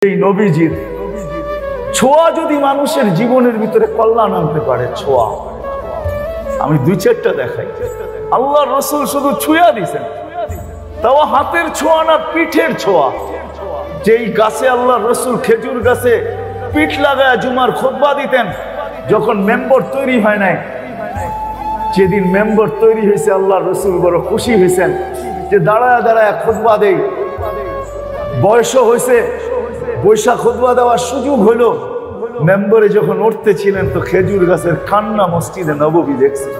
এই নবীজির ছোঁয়া যদি মানুষের জীবনের ভিতরে কল্যাণ আনতে পারে, ছোঁয়া আমি দুই চারটা দেখাই। আল্লাহ রসুল শুধু ছুঁয়া দিছেন, তাও হাতের ছোঁয়া না, পিঠের ছোঁয়া। যেই গাছে আল্লাহ রসুল খেজুর গাছে পিঠ লাগায় জুমার খুতবা দিতেন, যখন মেম্বর তৈরি হয় নাই, যেদিন মেম্বর তৈরি হয়েছে আল্লাহ রসুল বড় খুশি হয়েছেন যে দাঁড়ায় দাঁড়ায় খুতবা দেই। বয়সও হয়েছে, বৈশাখ খুতবা দেওয়ার সুযোগ হইল। মেম্বরে যখন উঠতেছিলেন তো খেজুর গাছের কান্না মসজিদে নববী দেখছেন।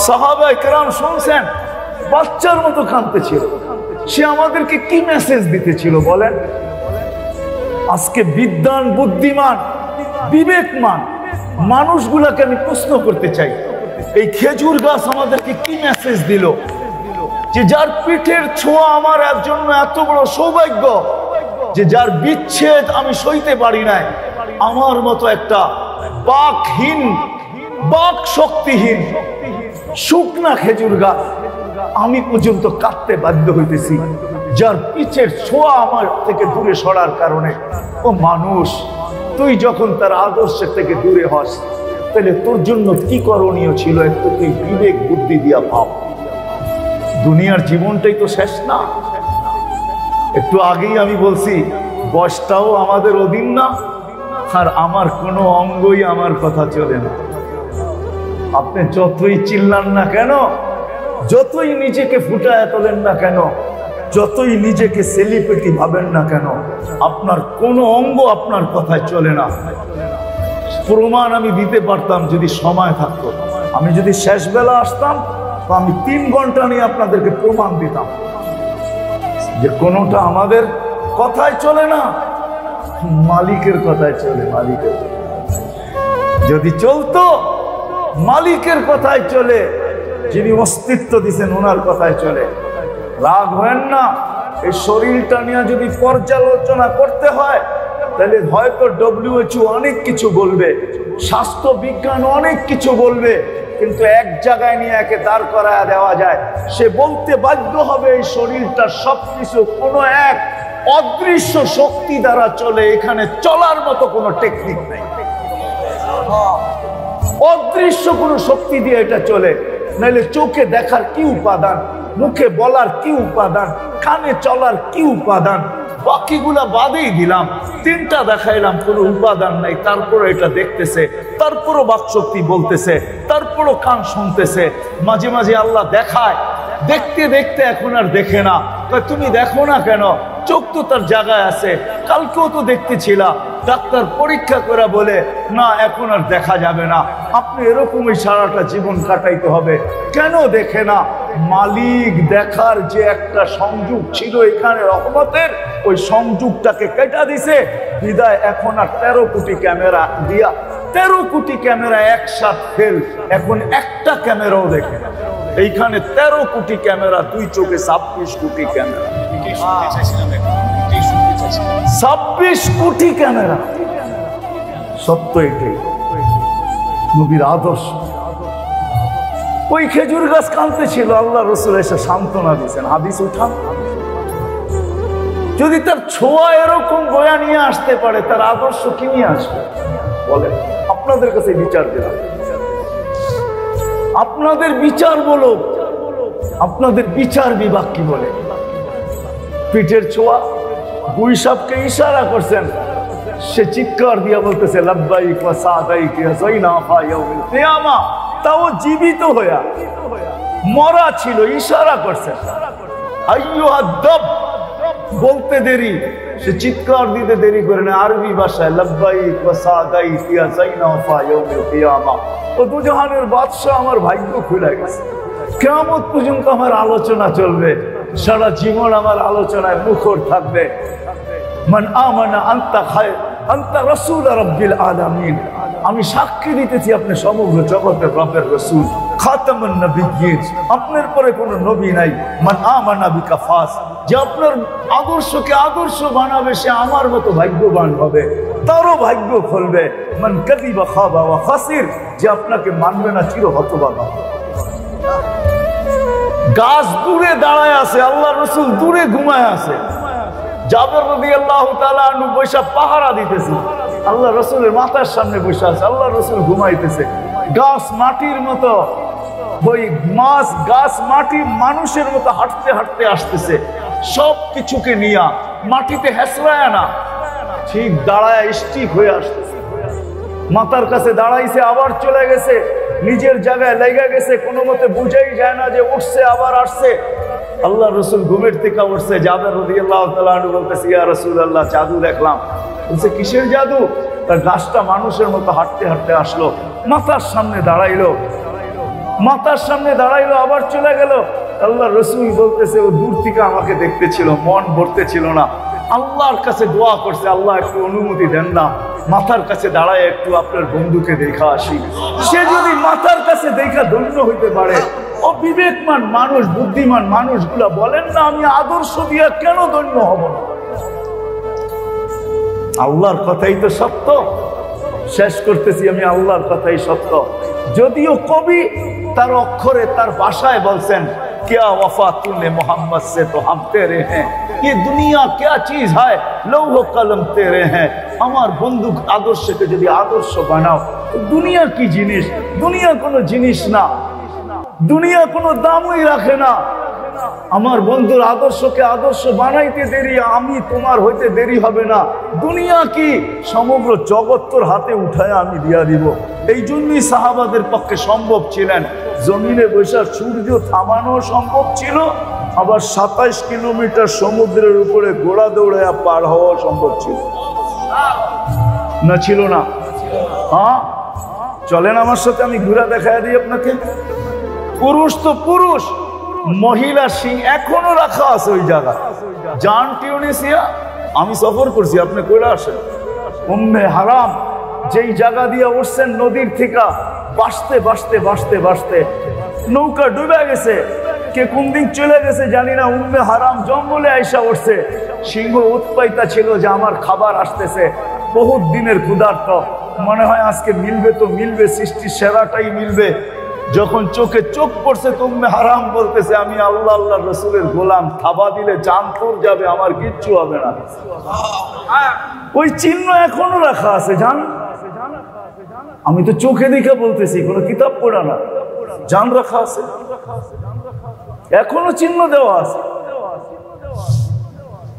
সাহাবায়ে কেরাম শুনছেন, বাচ্চার মতো কাঁদতেছিল। সে আমাদেরকে কি মেসেজ দিতেছিল বলেন? আজকে বিদ্বান, বুদ্ধিমান, বিবেকমান মানুষগুলাকে আমি প্রশ্ন করতে চাই, এই খেজুর গাছ আমাদেরকে কি মেসেজ দিল? যে যার পিঠের ছোঁয়া আমার জন্য এত বড় সৌভাগ্য, যে যার বিচ্ছেদ আমি সইতে পারি নাই, আমার মতো একটা বাকহীন, বাক শক্তিহীন শুকনা খেজুর গাছ আমি পর্যন্ত কাটতে বাধ্য হইতেছি, যার পিঠের ছোঁয়া আমার থেকে দূরে সরার কারণে। ও মানুষ, তুই যখন তার আদর্শের থেকে দূরে হস, তাহলে তোর জন্য কি করণীয় ছিল? একটু তুই বিবেক বুদ্ধি দিয়া ভাব। দুনিয়ার জীবনটাই তো শেষ না। একটু আগেই আমি বলছি, বয়সটাও আমাদের অধীন না, আর আমার কোনো অঙ্গই আমার কথা চলে না। আপনি যতই চিল্লান না কেন, যতই নিজেকে ফুটায় তোলেন না কেন, যতই নিজেকে সেলিব্রিটি ভাবেন না কেন, আপনার কোনো অঙ্গ আপনার কথায় চলে না। প্রমাণ আমি দিতে পারতাম যদি সময় থাকতো। আমি যদি শেষ বেলা আসতাম তো আমি 3 ঘন্টা নিয়ে আপনাদেরকে প্রমাণ দিতাম যে কোনোটা আমাদের কথায় চলে না, মালিকের কথায় চলে। মালিকের যদি চলতো, মালিকের কথায় চলে, যিনি অস্তিত্ব দিচ্ছেন ওনার কথায় চলে। রাগ হয় না, এই শরীরটা নিয়ে যদি পর্যালোচনা করতে হয় তাহলে হয়তো WHO অনেক কিছু বলবে, স্বাস্থ্য বিজ্ঞান অনেক কিছু বলবে, কিন্তু এক জায়গায় নিয়ে একে দাঁড় করায় দেওয়া যায়। সে বলতে বাধ্য হবে এই শরীরটা সবকিছু কোনো এক অদৃশ্য শক্তি দ্বারা চলে, এখানে চলার মতো কোনো টেকনিক নেই। অদৃশ্য কোনো শক্তি দিয়ে এটা চলে। নাহলে চোখে দেখার কি উপাদান, মুখে বলার কি উপাদান, কানে চলার কি উপাদান, বাকিগুলা বাদেই দিলাম। 3টা দেখাইলাম, কোনো উপাদান নাই, তারপরও এটা দেখতেছে, তারপরও বাকশক্তি বলতেছে, তারপরও কান শুনতেছে। মাঝে মাঝে আল্লাহ দেখায়, দেখতে দেখতে এখন আর দেখে না। তুমি দেখো না কেন? চোখ তো তার জায়গায় আছে, কালকেও তো দেখতেছিলা। ডাক্তার পরীক্ষা করে বলে না, এখন আর দেখা যাবে না। আপনি এরকমই সারাটা জীবন কাটাইতে হবে। কেন দেখে না? মালিক দেখার যে একটা সংযোগ ছিল এখানে রহমতের, ওই সংযোগটাকে কেটে দিছে। বিদায় এখন আর 13 কোটি ক্যামেরা দিয়া 13 কোটি ক্যামেরা একসাথে ফেল, এখন একটা ক্যামেরাও দেখে না। এইখানে 13 কোটি ক্যামেরা, 2 চোখে 26 কোটি ক্যামেরা, 26 কোটি ক্যামেরা। সত্য এটাই নবীর আদর্শ। ওই খেজুর গাছ কাঁদতে ছিল, আল্লাহ রসুল এসে সান্ত্বনা দিয়েছেন। হাদিস উঠান, যদি তার ছোঁয়া এরকম বয়া নিয়ে আসতে পারে, তার আদর্শ কি নিয়ে আসবে বলেন? আপনাদের কাছে বিচার দিলাম, আপনাদের বিচার বলো, আপনাদের বিচার বিভাগ কি বলে? পিঠের ছোঁয়া, গুইসাবকে ইশারা করছেন, সে চিৎকার দিয়া বলতেছে লাব্বাইক ওয়া সাদাইক ইয়া যাইনাফা ইয়াউমিল কিয়ামা। তাও জীবিত হইয়া, মরা ছিল, ইশারা করছেন। আইয়ুহাদ দাব বলতে দেরি, সে চিৎকার দিতে দেরি করে না। আরবি ভাষায় লাব্বাইক ওয়া সাদাইক ইয়া যাইনাফা ইয়াউমিল কিয়ামা। ও দুজাহানের বাদশা, আমার ভাগ্য খুলে গেছে, কিয়ামত পর্যন্ত আমার আলোচনা চলবে, সারা জীবন আমার আলোচনায় মুখর থাকবে। মান আমানা আনতা খায়র আনতা রাসূল রাব্বিল আলামিন। আমি সাক্ষী দিতেছি আপনি সমগ্র জগতের রবের রাসূল, খাতামুন নবিয়্যিন, আপনার পরে কোনো নবী নাই। মান আমানা বিকা ফাস, যে আপনার আদর্শকে আদর্শ বানাবে সে আমার মতো ভাগ্যবান হবে, তারও ভাগ্য খুলবে। মান কাযিবা খাবা ওয়া খাসির, যে আপনাকে মানবে না চির হতভাগা। গাছ দূরে দাঁড়ায় আছে, আল্লাহ রসুল দূরে ঘুমায় আছে, জাবের রাদিয়াল্লাহু তাআলা আনহু বৈশা পাহারা দিতেছে, আল্লাহ রসুলের মাথার সামনে বসে আছে, আল্লাহ রসুল ঘুমাইতেছে। গাছ মাটির মতো, ওই মাছ গাছ মাটি মানুষের মতো হাঁটতে হাঁটতে আসতেছে, সব কিছুকে নিয়ে মাটিতে হেসরায় না, ঠিক দাঁড়ায় স্টিক হয়ে আসতেছে। মাথার কাছে দাঁড়াইছে, আবার চলে গেছে, নিজের জায়গায় লেগে গেছে, কোনো মতে বুঝাই যায় না যে উঠছে আবার আসছে। আল্লাহ রসুল ঘুমের থেকে উঠছে, জাবের রাদিয়াল্লাহু তাআলা আনহু বলতেছে, ইয়া রাসূলুল্লাহ, জাদু দেখলাম। বলছে, কিসের জাদু? তার গাছটা মানুষের মতো হাঁটতে হাঁটতে আসলো, মাথার সামনে দাঁড়াইলো, মাথার সামনে দাঁড়াইলো, আবার চলে গেল। আল্লাহ রসুল বলতেছে, ও দূর থেকে আমাকে দেখতেছিল, মন ভরতে ছিল না, আল্লাহর কাছে দোয়া করছে, আল্লাহ একটু অনুমতি দেন না, মাথার কাছে দাঁড়ায় একটু আপনার বন্ধুকে দেখা আসি। সে যদি মাথার কাছে দেখা ধন্য হইতে পারে, ও বিবেকমান মানুষ, বুদ্ধিমান মানুষগুলা বলেন না, আমি আদর্শ দিয়া কেন ধন্য হব না? আল্লাহর কথাই তো সত্য। শেষ করতেছি, আমি আল্লাহর কথাই সত্য। যদিও কবি তার অক্ষরে, তার ভাষায় বলছেন, क्या वफा तूने मोहम्मद से तो हम तेरे हैं, ये दुनिया क्या चीज है, लौह कलम तेरे हैं। আমার বন্ধু আদর্শকে যদি আদর্শ বানাও, দুনিয়া কি জিনিস? দুনিয়া কোনো জিনিস না, দুনিয়া কোনো দামই রাখে না। আমার বন্ধুর আদর্শকে আদর্শ বানাইতে দেরি, আমি তোমার হইতে দেরি হবে না। দুনিয়া কি? সমগ্র জগৎ তোর হাতে উঠায় আমি দিয়া দিব। এই জন্যই সাহাবাদের পক্ষে সম্ভব ছিলেন, জমিনে বসে সূর্য থামানো সম্ভব ছিল, আবার 27 কিলোমিটার সমুদ্রের উপরে ঘোড়া দৌড়াইয়া পার হওয়া সম্ভব ছিল না? ছিল না? হ্যাঁ, চলেন আমার সাথে, আমি ঘোড়া দেখায় দিই আপনাকে। পুরুষ তো পুরুষ, মহিলা সিং এখনো রাখা আছে ওই জায়গা। জান টিউনিসিয়া, আমি সফর করছি, আপনি কইরা আসেন। উম্মে হারাম যেই জায়গা দিয়ে উঠছেন, নদীর থেকে বাসতে বাসতে বাসতে বাসতে নৌকা ডুবে গেছে, কে কোন দিক চলে গেছে জানি না। উম্মে হারাম জঙ্গলে আইসা উঠছে, সিংহ উৎপাইতা ছিল যে আমার খাবার আসতেছে, বহুত দিনের ক্ষুধার্ত, মনে হয় আজকে মিলবে তো মিলবে, সৃষ্টির সেরাটাই মিলবে। যখন চোখে চোখ পড়ছে, উম্মে হারাম বলতেছে, আমি আল্লাহ আল্লাহ রসুলের গোলাম, থাবা দিলে জান তোর যাবে, আমার কিচ্ছু হবে না। ওই চিহ্ন এখনো রাখা আছে, জান। আমি তো চোখে দেখে বলতেছি, কোনো কিতাব পড়া না, জান রাখা আছে, এখনো চিহ্ন দেওয়া আছে।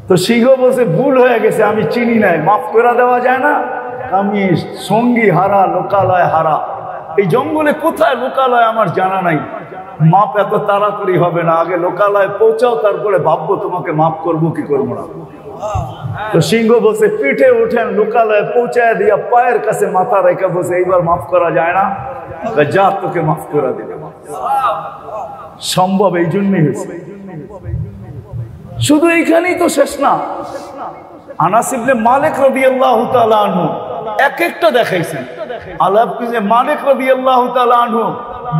তো সিংহ বলছে, ভুল হয়ে গেছে, আমি চিনি নাই, মাফ করে দেওয়া যায় না? আমি সঙ্গী হারা, লোকালয় হারা, এই জঙ্গলে কোথায় লোকালয় আমার জানা নাই, মাপ এত তাড়াতাড়ি হবে না, আগে লোকালয় পৌঁছাও, তারপরে ভাববো তোমাকে মাফ করবো কি করবো না। তো সিংহ বলছে, পিঠে উঠেন, লোকালয়ে পৌঁছায় দিয়া পায়ের কাছে মাথা রেখে বসে, এইবার মাফ করা যায় না? যা, তোকে মাফ করে দিবে। সম্ভব এই জন্যই হয়েছে। শুধু এইখানেই তো শেষ না। আনাস ইবনে মালিক রাদিয়াল্লাহু তাআলা আনহু এক একটা দেখাইছেন। আলাপ যে মালিক রাদিয়াল্লাহু তাআলা আনহু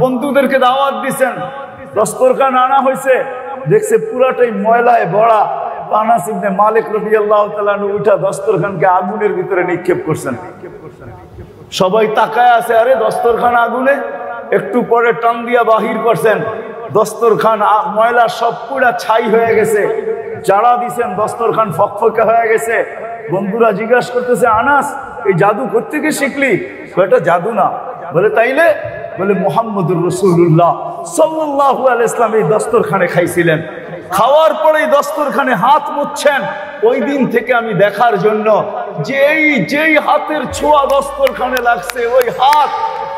বন্ধুদেরকে দাওয়াত দিয়েছেন, দস্তরখান আনা হয়েছে, দেখছে পুরাটাই ময়লায় ভরা। আনাস ইবনে মালিক রাদিয়াল্লাহু তাআলা আনহু উঠা দস্তরখানকে আগুনের ভিতরে নিক্ষেপ করছেন। সবাই তাকায় আছে, আরে দস্তরখান আগুনে। একটু পরে টান দিয়া বাহির করছেন, দস্তরখান ময়লা সব পুরা ছাই হয়ে গেছে। যারা দিছেন দস্তরখান ফকফকে হয়ে গেছে। বন্ধুরা জিজ্ঞাসা করতেছে, আনাস এই জাদু কোত্থেকে শিখলি? এটা জাদু না। বলে তাইলে? বলে মুহাম্মদুর রাসূলুল্লাহ সাল্লাল্লাহু আলাইহি ওয়াসাল্লাম এই দস্তরখানে খাইছিলেন, খাওয়ার পরেই দস্তরখানে হাত মুছছেন। ওই দিন থেকে আমি দেখার জন্য যেই হাতের ছোঁয়া দস্তরখানে লাগছে, ওই হাত,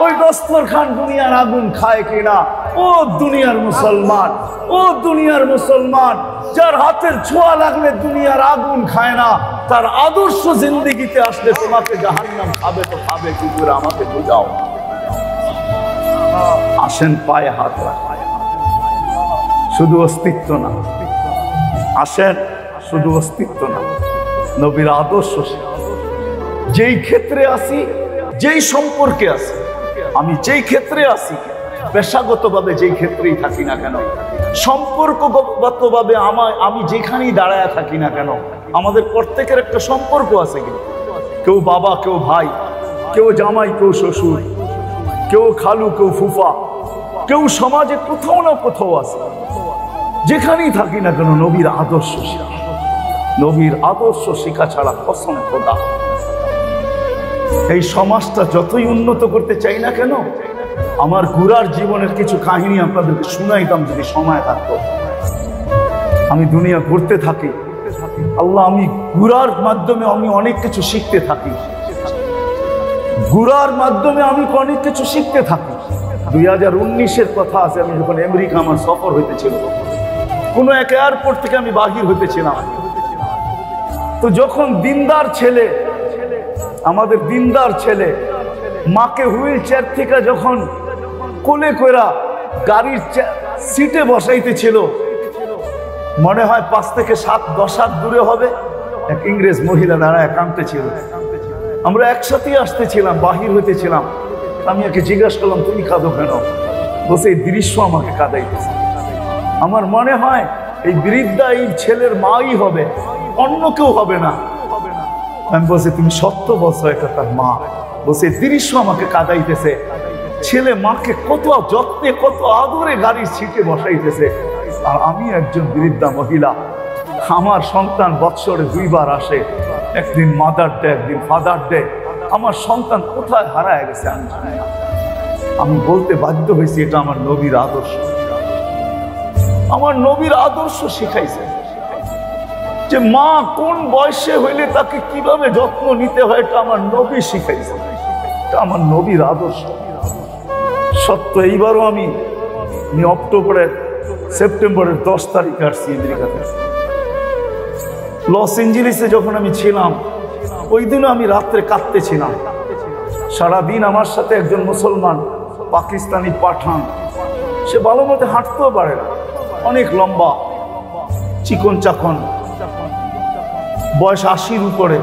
ওই দস্তরখান দুনিয়ার আগুন খায় কিনা। ও দুনিয়ার মুসলমান, ও দুনিয়ার মুসলমান, যার হাতের ছোঁয়া লাগলে দুনিয়ার আগুন খায় না, তার আদর্শ জিন্দেগিতে আসলে তোমাকে জাহান্নাম খাবে তো খাবে কি করে? আমাকে বোঝাও। আসেন, পায়ে হাত রাখেন, শুধু অস্তিত্ব না। আসেন, শুধু অস্তিত্ব না, নবীর আদর্শ। যেই ক্ষেত্রে আসি, যেই সম্পর্কে আসি, আমি যেই ক্ষেত্রে আসি, পেশাগতভাবে যেই ক্ষেত্রেই থাকি না কেন, সম্পর্কগতভাবে আমি যেখানেই দাঁড়ায় থাকি না কেন, আমাদের প্রত্যেকের একটা সম্পর্ক আছে। কিন্তু কেউ বাবা, কেউ ভাই, কেউ জামাই, কেউ শ্বশুর, কেউ খালু, কেউ ফুফা, কেউ সমাজে কোথাও না কোথাও আছে। যেখানেই থাকি না কেন, নবীর আদর্শ। নবীর আদর্শ শিখা ছাড়া কসম খোদা এই সমাজটা যতই উন্নত করতে চাই না কেন, আমার ঘোরার জীবনের কিছু কাহিনী আপনাদেরকে শুনাইতাম যদি সময় থাকতো। আমি দুনিয়া ঘুরতে থাকি, আল্লাহ আমি ঘোরার মাধ্যমে আমি অনেক কিছু শিখতে থাকি, ঘোরার মাধ্যমে আমি অনেক কিছু শিখতে থাকি। 2019-এর কথা আছে, আমি যখন আমেরিকা আমার সফর হইতেছিল, কোনো এক এয়ারপোর্ট থেকে আমি বাহির হইতেছিলাম। তো যখন দিনদার ছেলে, আমাদের দিনদার ছেলে মাকে হুইল চেয়ার থেকে যখন কোলে কইরা গাড়ির সিটে বসাইতেছিল, মনে হয় 5 থেকে 7-10 হাত দূরে হবে, এক ইংরেজ মহিলা দাঁড়ায় কাঁদতেছিল। আমরা একসাথেই আসতেছিলাম, বাহির হইতেছিলাম। আমি একে জিজ্ঞাসা করলাম, তুমি কাঁদো কেন? বসে এই দৃশ্য আমাকে কাঁদাইতেছে। আমার মনে হয় এই বৃদ্ধা এই ছেলের মাই হবে, অন্য কেউ হবে না। আমি বলছি, তুমি সত্য বলছো, এটা তার মা। বলছে দৃশ্য আমাকে কাঁদাইতেছে, ছেলে মাকে কত যত্নে কত আদরে গাড়ির সিটে বসাইতেছে, আর আমি একজন বৃদ্ধা মহিলা। আমার সন্তান বৎসরে 2 বার আসে, একদিন মাদার ডে, একদিন ফাদার ডে। আমার সন্তান কোথায় হারায় গেছে আমি জানি না। আমি বলতে বাধ্য হয়েছি, এটা আমার নবীর আদর্শ। আমার নবীর আদর্শ শিখাইছে যে মা কোন বয়সে হইলে তাকে কিভাবে যত্ন নিতে হয়, এটা আমার নবী শিখাইছে। এটা আমার নবীর আদর্শ। সত্য, এইবারও আমি সেপ্টেম্বরের 10 তারিখে আসছি আমেরিকাতে। লস এঞ্জেলিসে যখন আমি ছিলাম, ওই দিনও আমি রাত্রে কাঁদতেছিলাম। সারাদিন আমার সাথে একজন মুসলমান পাকিস্তানি পাঠান, সে ভালো মতো হাঁটতেও পারে না, অনেক লম্বা, চিকন চাকন, বয়স 80-র উপরে।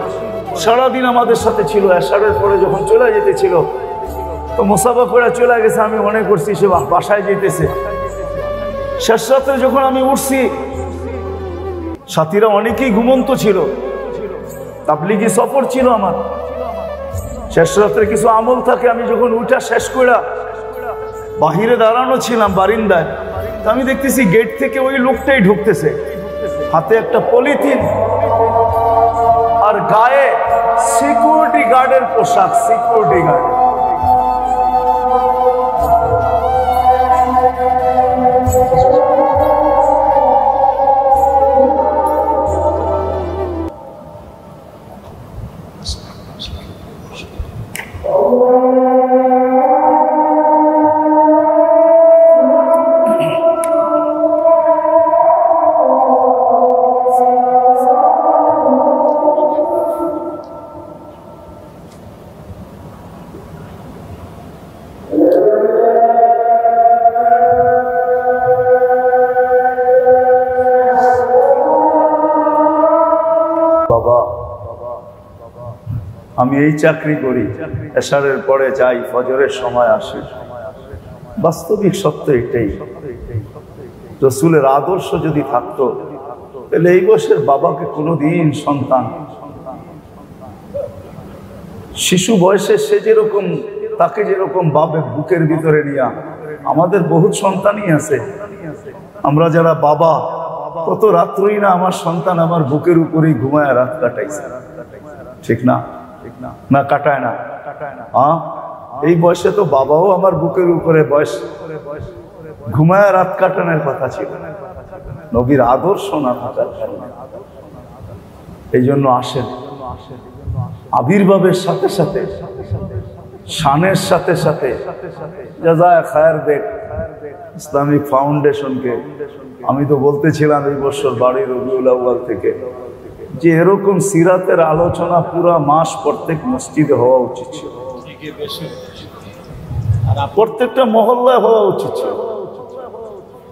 সারাদিন আমাদের সাথে ছিল। এশারের পরে যখন চলে যেতেছিল, তো মুসাফা করে চলে গেছে, আমি মনে করছি সে বাসায় যেতেছে। শেষ রাত্রে যখন আমি উঠছি, সাথীরা অনেকেই ঘুমন্ত ছিল, তাবলিগি সফর ছিল আমার। শেষ রাত্রে কিছু আমল থাকে, আমি যখন উঠা শেষ করে বাহিরে দাঁড়ানো ছিলাম বারিন্দায়, আমি দেখতেছি গেট থেকে ওই লোকটাই ঢুকতেছে, হাতে একটা পলিথিন আর গায়ে সিকিউরিটি গার্ডের পোশাক, সিকিউরিটি গার্ড। আমি এই চাকরি করি, এশারের পরে যাই, ফজরের সময় আসি। বাস্তবিক সত্য এটাই। রাসূলের আদর্শ যদি থাকতো, তাহলে এই বয়সের বাবাকে কোনোদিন সন্তান শিশু বয়সে সে যেরকম, তাকে যেরকম বাবার বুকের ভিতরে নিয়া, আমাদের বহুত সন্তানই আছে। আমরা যারা বাবা, কত রাত্রই না আমার সন্তান আমার বুকের উপরেই ঘুমায় রাত কাটাইছে, ঠিক না? না কাটায় না? হ্যাঁ, এই বয়সে তো বাবাও আমার বুকের উপরে বয়স ঘুমায় রাত কাটানোর কথা ছিল। নবীর আদর্শ না থাকার কারণে এই জন্য আসেন, আবির্ভাবের সাথে সাথে, শানের সাথে সাথে জাযায়ে খায়ের দেখ ইসলামিক ফাউন্ডেশনকে। আমি তো বলতেছিলাম এই বছর বাড়ির রবিউল আউয়াল থেকে যে এরকম সিরাতের আলোচনা পুরা মাস প্রত্যেক মসজিদে হওয়া উচিত ছিল, প্রত্যেকটা মহল্লায় হওয়া উচিত ছিল,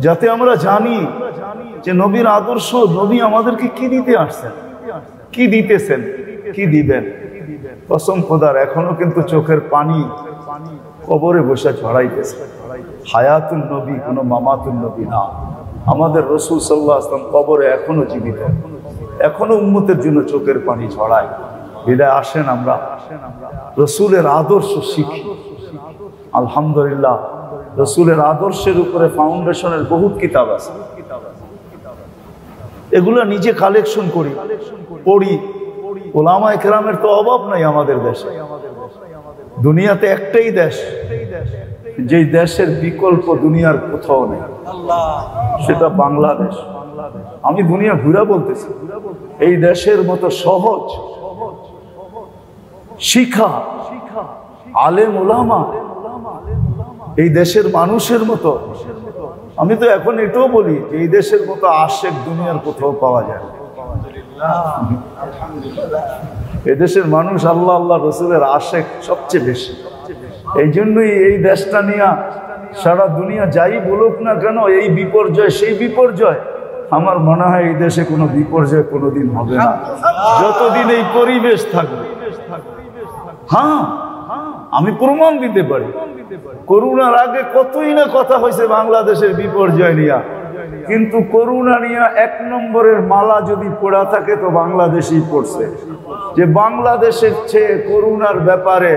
যাতে আমরা জানি যে নবীর আদর্শ, নবী আমাদেরকে কি দিতে আসছেন, কি দিতেছেন, কি দিবেন। কসম খোদার এখনো কিন্তু চোখের পানি কবরে বসে ঝরাইতেছে। হায়াতুন নবী কোনো মামাতুন নবী না। আমাদের রাসূল সাল্লাল্লাহু আলাইহি ওয়াসাল্লাম কবরে এখনো জীবিত, এখনো উম্মতের জন্য চোখের পানি ঝরায়। বিদায় আসেন আমরা রাসূলের আদর্শ শিখি। আলহামদুলিল্লাহ, রাসূলের আদর্শের উপরে ফাউন্ডেশনের বহুত কিতাব আছে। এগুলো নিজে কালেকশন করি, পড়ি। ওলামায়ে কেরামের তো অভাব নাই আমাদের দেশে। দুনিয়াতে একটাই দেশ, যেই দেশের বিকল্প দুনিয়ার কোথাও নেই, সেটা বাংলাদেশ। আমি দুনিয়া ঘুরা বলতেছি, এই দেশের মতো সহজ শিক্ষা, আলেম ওলামা এই দেশের মানুষের মতো। আমি তো এখন এটাও বলি যে এই দেশের মতো আশেক দুনিয়ার কোথাও পাওয়া যায়। এদেশের মানুষ আল্লাহ আল্লাহ রসুলের আশেক সবচেয়ে বেশি। এই জন্যই এই দেশটা নিয়ে সারা দুনিয়া যাই বলুক না কেন, এই বিপর্যয় সেই বিপর্যয়, আমার মনে হয় এই দেশে কোনো বিপর্যয় কোনোদিন হবে না যতদিন এই পরিবেশ থাকবে। হ্যাঁ, আমি প্রমাণ দিতে পারি। করোনার আগে কতই না কথা হয়েছে বাংলাদেশের বিপর্যয় নিয়ে, কিন্তু করোনা নিয়ে 1 নম্বরের মালা যদি পড়া থাকে তো বাংলাদেশই পড়ছে। যে বাংলাদেশের চেয়ে করোনার ব্যাপারে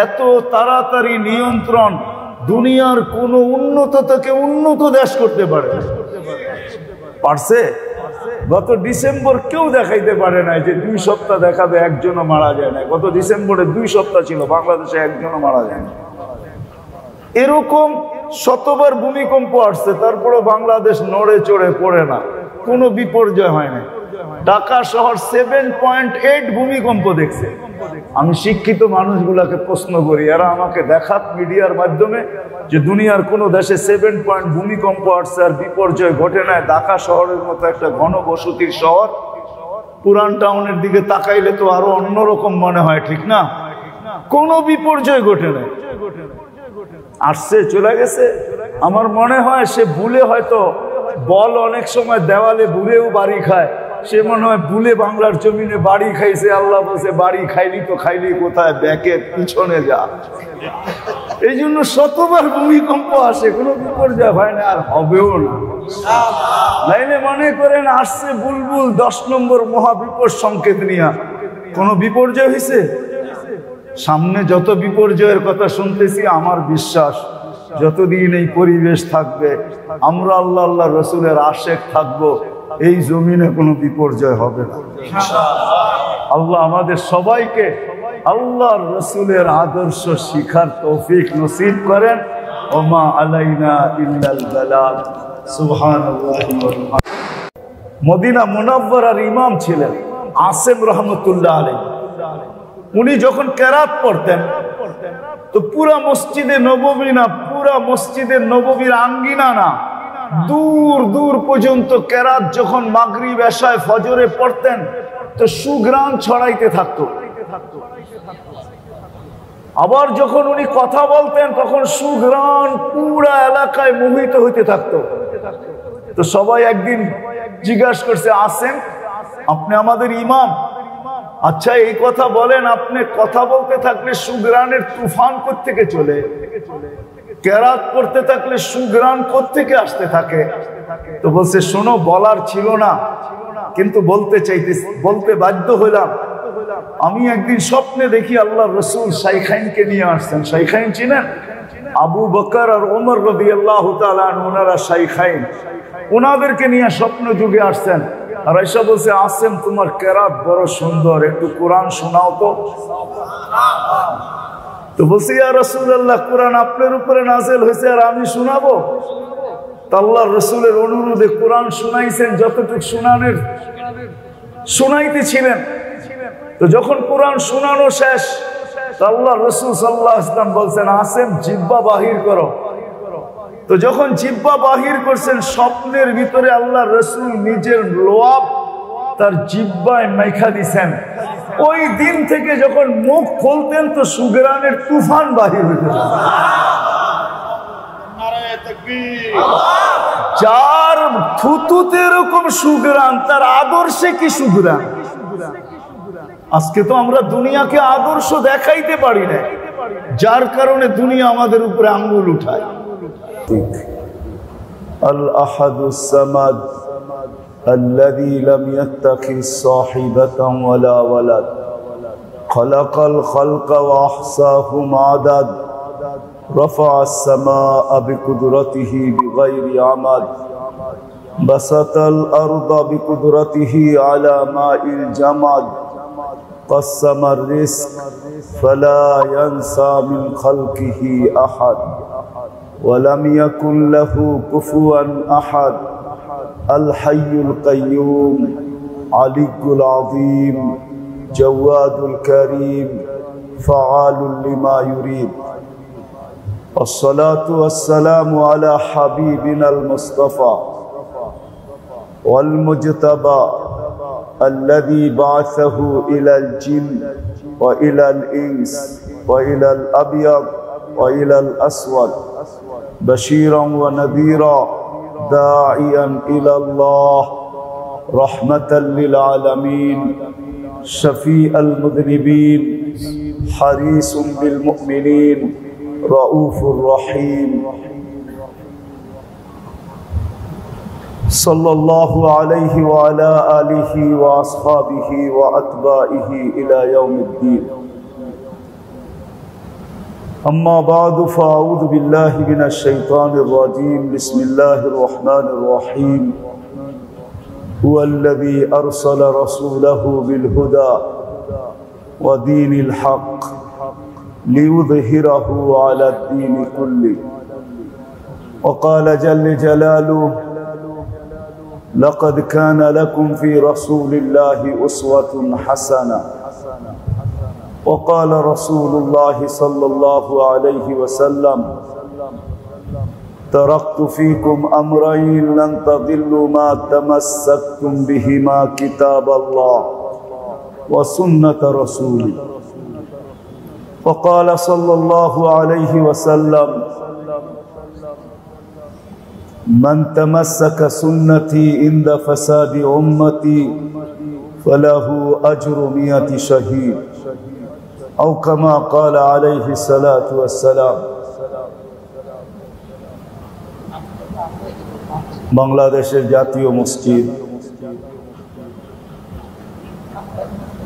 এত তাড়াতাড়ি নিয়ন্ত্রণ দুনিয়ার কোন উন্নত থেকে উন্নত দেশ করতে পারছে। গত ডিসেম্বর কেউ দেখাইতে পারে না যে 2 সপ্তাহ দেখাবে একজনও মারা যায় না। গত ডিসেম্বরে 2 সপ্তাহ ছিল, বাংলাদেশে একজনও মারা যায় না। এরকম শতবার ভূমিকম্প আসছে, তারপরে বাংলাদেশ নড়ে চড়ে পড়ে না, কোনো বিপর্যয় হয় না। ঢাকা শহর 7.8 ভূমিকম্প দেখছে। আমি শিক্ষিত মানুষগুলাকে প্রশ্ন করি, এরা আমাকে দেখাত মিডিয়ার মাধ্যমে যে দুনিয়ার কোন দেশে 7 পয়েন্ট ভূমিকম্প আসছে আর বিপর্যয় ঘটে না। ঢাকা শহরের মতো একটা ঘনবসতির শহর, পুরান টাউনের দিকে তাকাইলে তো আরো অন্যরকম মনে হয়, ঠিক না? কোনো বিপর্যয় ঘটে না, আসছে চলে গেছে। আমার মনে হয় সে ভুলে, হয়তো বল অনেক সময় দেওয়ালে ভুলেও বাড়ি খায়, সে মনে হয় ভুলে বাংলার জমিনে বাড়ি খাইছে। আল্লাহ বলছে বাড়ি খাইলি তো খাইলি কোথায়, ব্যাকের পিছনে যা। এই জন্য শতবার ভূমিকম্প আসে, কোনো বিপর্যয় হয় না, আর হবেও না। নাইলে মনে করেন আসছে বুলবুল 10 নম্বর মহাবিপদ সংকেত নিয়ে, কোনো বিপর্যয় হয়েছে? সামনে যত বিপর্যয়ের কথা শুনতেছি, আমার বিশ্বাস যতদিন এই পরিবেশ থাকবে, আমরা আল্লাহ আল্লাহ রসুলের আশেক থাকবো, এই জমিনে কোনো বিপর্যয় হবে না। আল্লাহ আমাদের সবাইকে আল্লাহর রসুলের আদর্শ শিখার তৌফিক নসিব করেন। ওমা আলাইনা ইল্লাল বালাগ। সুবহানাল্লাহ। মদিনা মুনাওয়ারার ইমাম ছিলেন আসেম রহমতুল্লাহ আলাইহি। উনি যখন কেরাত পড়তেন তো পুরা মসজিদে নববী না, পুরা মসজিদের নববীর আঙ্গিনা না, দূর দূর পর্যন্ত কেরাত যখন মাগরিব এশায় ফজরে পড়তেন তো সুঘ্রাণ ছড়াইতে থাকতো। আবার যখন উনি কথা বলতেন তখন সুঘ্রাণ পুরা এলাকায় মোহিত হইতে থাকতো। তো সবাই একদিন জিজ্ঞাসা করছে, আসেন আপনি আমাদের ইমাম, আচ্ছা এই কথা বলেন, আপনি কথা বলতে থাকলে সুঘ্রাণের তুফান কোত্থেকে চলে, কেরাত করতে থাকলে সুঘ্রাণ কোত্থেকে আসতে থাকে? তো বলছে শোনো, বলার ছিল না কিন্তু বলতে বাধ্য হইলাম। আমি একদিন স্বপ্নে দেখি আল্লাহ রসুল শাইখাইনকে নিয়ে আসছেন। শাইখাইন চিনেন? আবু বকর আর ওমর রাদিয়াল্লাহু তাআলা আনহু, ওনারা শাইখাইন। ওনাদেরকে নিয়ে স্বপ্ন যুগে আসছেন। আর আয়েশা বলছে, আসেন তোমার কেরাত বড় সুন্দর, একটু কোরআন শোনাও তো। তো বলছি, ইয়া রাসূলুল্লাহ, কোরআন আপনার উপরে নাযিল হয়েছে আর আমি শোনাবো? তো আল্লাহ রসুলের অনুরোধে কোরআন শুনাইছেন, যতটুকু শুনাইতেছিলেন। তো যখন কোরআন শোনানো শেষ, আল্লাহ রসুল সাল্লাল্লাহু আলাইহি ওয়াসাল্লাম বলছেন, আসেন জিহ্বা বাহির করো। তো যখন জিহ্বা বাহির করছেন, স্বপ্নের ভিতরে আল্লাহ রসুল নিজের লোয়াব তার জিহ্বায় মাইখা দিছেন। ওই দিন থেকে যখন মুখ খুলতেন তো সুঘ্রাণের তুফান বাহির হইতে থাকে। যার থুতুতে এরকম সুঘ্রাণ, তার আদর্শে কি সুঘ্রাণ? আজকে তো আমরা দুনিয়াকে আদর্শ দেখাইতে পারি না, যার কারণে দুনিয়া আমাদের উপরে আঙ্গুল উঠায়। আল আহাদুস সামাদ الذي لم يتخذ صاحبة ولا ولد خلق الخلق وأحصاهم عدد رفع السماء بقدرته بغير عمد بسط الأرض بقدرته على ماء الجمد قسم الرزق فلا ينسى من خلقه أحد ولم يكن له كفوا أحد الحي القيوم علي العظيم جواد الكريم فعال لما يريد والصلاة والسلام على حبيبنا المصطفى والمجتبى الذي بعثه إلى الجن وإلى الإنس وإلى الأبيض وإلى الأسود بشيرا ونذيرا داعيا إلى الله رحمة للعالمين شفيع المذنبين حريص بالمؤمنين رؤوف رحيم صلى الله عليه وعلى آله وأصحابه وأتباعه إلى يوم الدين أما بعد فأعوذ بالله من الشيطان الرجيم بسم الله الرحمن الرحيم هو الذي أرسل رسوله بالهدى ودين الحق ليظهره على الدين كله وقال جل جلاله لقد كان لكم في رسول الله أسوة حسنة وقال رسول الله صلى الله عليه وسلم تركت فيكم أمرين لن تضلوا ما تمسكتم بهما كتاب الله وسنة رسوله وقال صلى الله عليه وسلم من تمسك سنتي عند فساد أمتي فله أجر 100 شهيد أو كما قال عليه الصلاة والسلام বাংলাদেশের জাতীয় মসজিদ